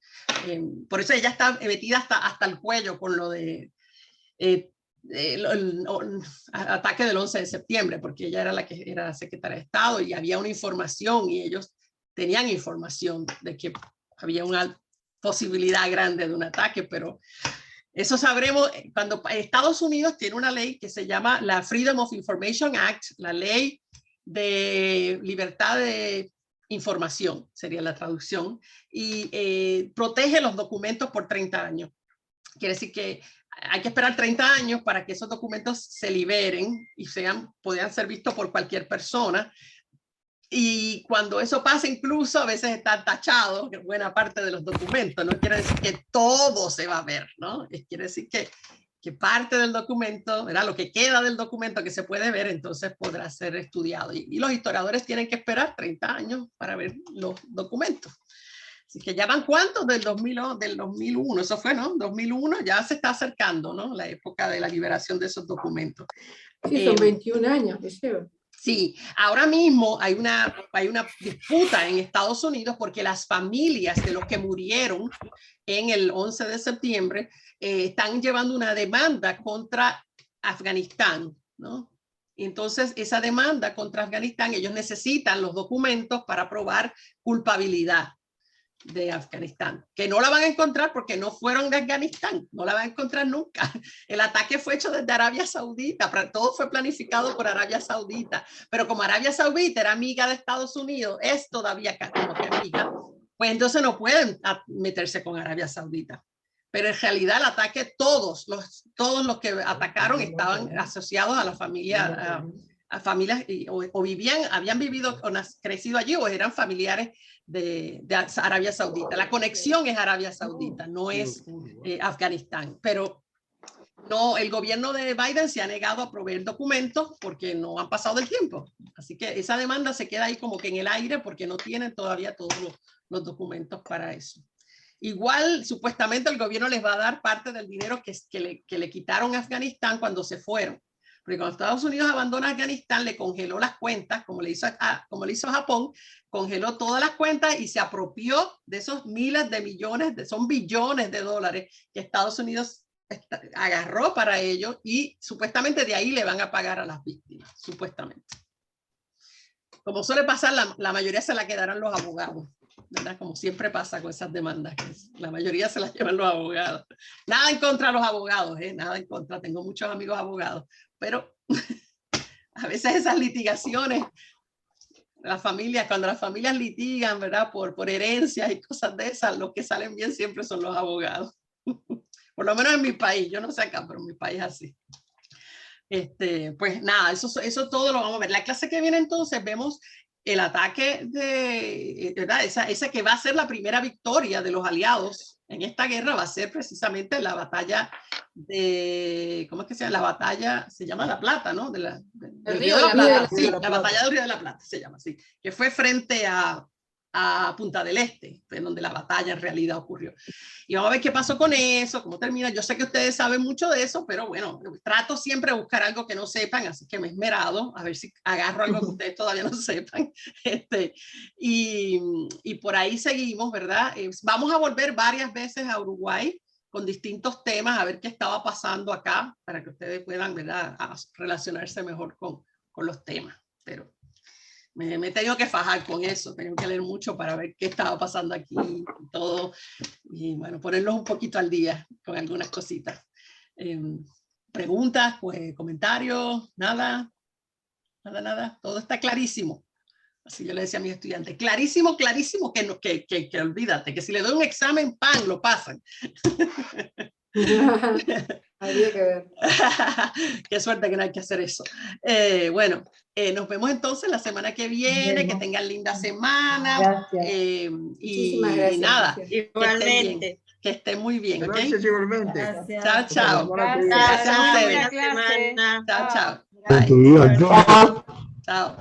Por eso ella está metida hasta el cuello con lo de el ataque del 11 de septiembre, porque ella era la que era secretaria de Estado y había una información y ellos tenían información de que había una posibilidad grande de un ataque, pero eso sabremos cuando Estados Unidos tiene una ley que se llama la Freedom of Information Act, la ley de libertad de información, sería la traducción, y protege los documentos por 30 años. Quiere decir que hay que esperar 30 años para que esos documentos se liberen y puedan ser vistos por cualquier persona. Y cuando eso pasa, incluso a veces está tachado buena parte de los documentos. No quiere decir que todo se va a ver, ¿no? Quiere decir que parte del documento, ¿verdad? Lo que queda del documento que se puede ver, entonces podrá ser estudiado. Y los historiadores tienen que esperar 30 años para ver los documentos. Así que ya van cuántos del 2001, eso fue, ¿no? 2001 ya se está acercando, ¿no? La época de la liberación de esos documentos. Sí, son 21 años que llevan. Sí, ahora mismo hay una disputa en Estados Unidos porque las familias de los que murieron en el 11 de septiembre están llevando una demanda contra Afganistán, ¿no? Entonces, esa demanda contra Afganistán, ellos necesitan los documentos para probar culpabilidad de Afganistán, que no la van a encontrar porque no fueron de Afganistán, no la van a encontrar nunca. El ataque fue hecho desde Arabia Saudita, todo fue planificado por Arabia Saudita, pero como Arabia Saudita era amiga de Estados Unidos, es todavía como que amiga, pues entonces no pueden meterse con Arabia Saudita. Pero en realidad el ataque, todos los que atacaron estaban asociados a la familia, a familias o habían vivido o crecido allí o eran familiares de Arabia Saudita. La conexión es Arabia Saudita, no es Afganistán. Pero no, el gobierno de Biden se ha negado a proveer documentos porque no han pasado el tiempo. Así que esa demanda se queda ahí como que en el aire porque no tienen todavía todos los documentos para eso. Igual, supuestamente el gobierno les va a dar parte del dinero que le quitaron a Afganistán cuando se fueron. Porque cuando Estados Unidos abandona Afganistán, le congeló las cuentas, como le hizo Japón, congeló todas las cuentas y se apropió de esos miles de millones, son billones de dólares que Estados Unidos agarró para ello y supuestamente de ahí le van a pagar a las víctimas, supuestamente. Como suele pasar, la mayoría se la quedarán los abogados, ¿verdad? Como siempre pasa con esas demandas, que la mayoría se las llevan los abogados. Nada en contra de los abogados, nada en contra, tengo muchos amigos abogados, pero a veces esas litigaciones, cuando las familias litigan, ¿verdad? Por herencias y cosas de esas, los que salen bien siempre son los abogados. Por lo menos en mi país, yo no sé acá, pero en mi país es así. Pues nada, eso todo lo vamos a ver. La clase que viene entonces vemos el ataque de, ¿verdad? Esa que va a ser la primera victoria de los aliados en esta guerra, va a ser precisamente la batalla de, ¿cómo es que se llama? La batalla, se llama La Plata, ¿no? Del Río de la Plata. Sí, la batalla del Río de la Plata se llama así, que fue frente a Punta del Este, en donde la batalla en realidad ocurrió. Y vamos a ver qué pasó con eso, cómo termina. Yo sé que ustedes saben mucho de eso, pero bueno, trato siempre de buscar algo que no sepan, así que me he esmerado a ver si agarro algo que ustedes todavía no sepan. Y por ahí seguimos, ¿verdad? Vamos a volver varias veces a Uruguay con distintos temas, a ver qué estaba pasando acá, para que ustedes puedan, ¿verdad?, a relacionarse mejor con los temas. Pero me he tenido que fajar con eso, tengo que leer mucho para ver qué estaba pasando aquí y todo, y bueno, ponerlos un poquito al día con algunas cositas. Preguntas, pues, comentarios, nada, todo está clarísimo. Así yo le decía a mis estudiantes, clarísimo, clarísimo, que olvídate, que si le doy un examen, ¡pam!, lo pasan. Habría que ver. Qué suerte que no hay que hacer eso. Bueno, nos vemos entonces la semana que viene, que tengan linda semana. Gracias. Muchísimas gracias. Y nada, Igualmente. que estén muy bien. ¿Okay? Gracias igualmente. Gracias. Chao, chao. Gracias. a ustedes. Buena semana. Chao, chao. Bye. Chao.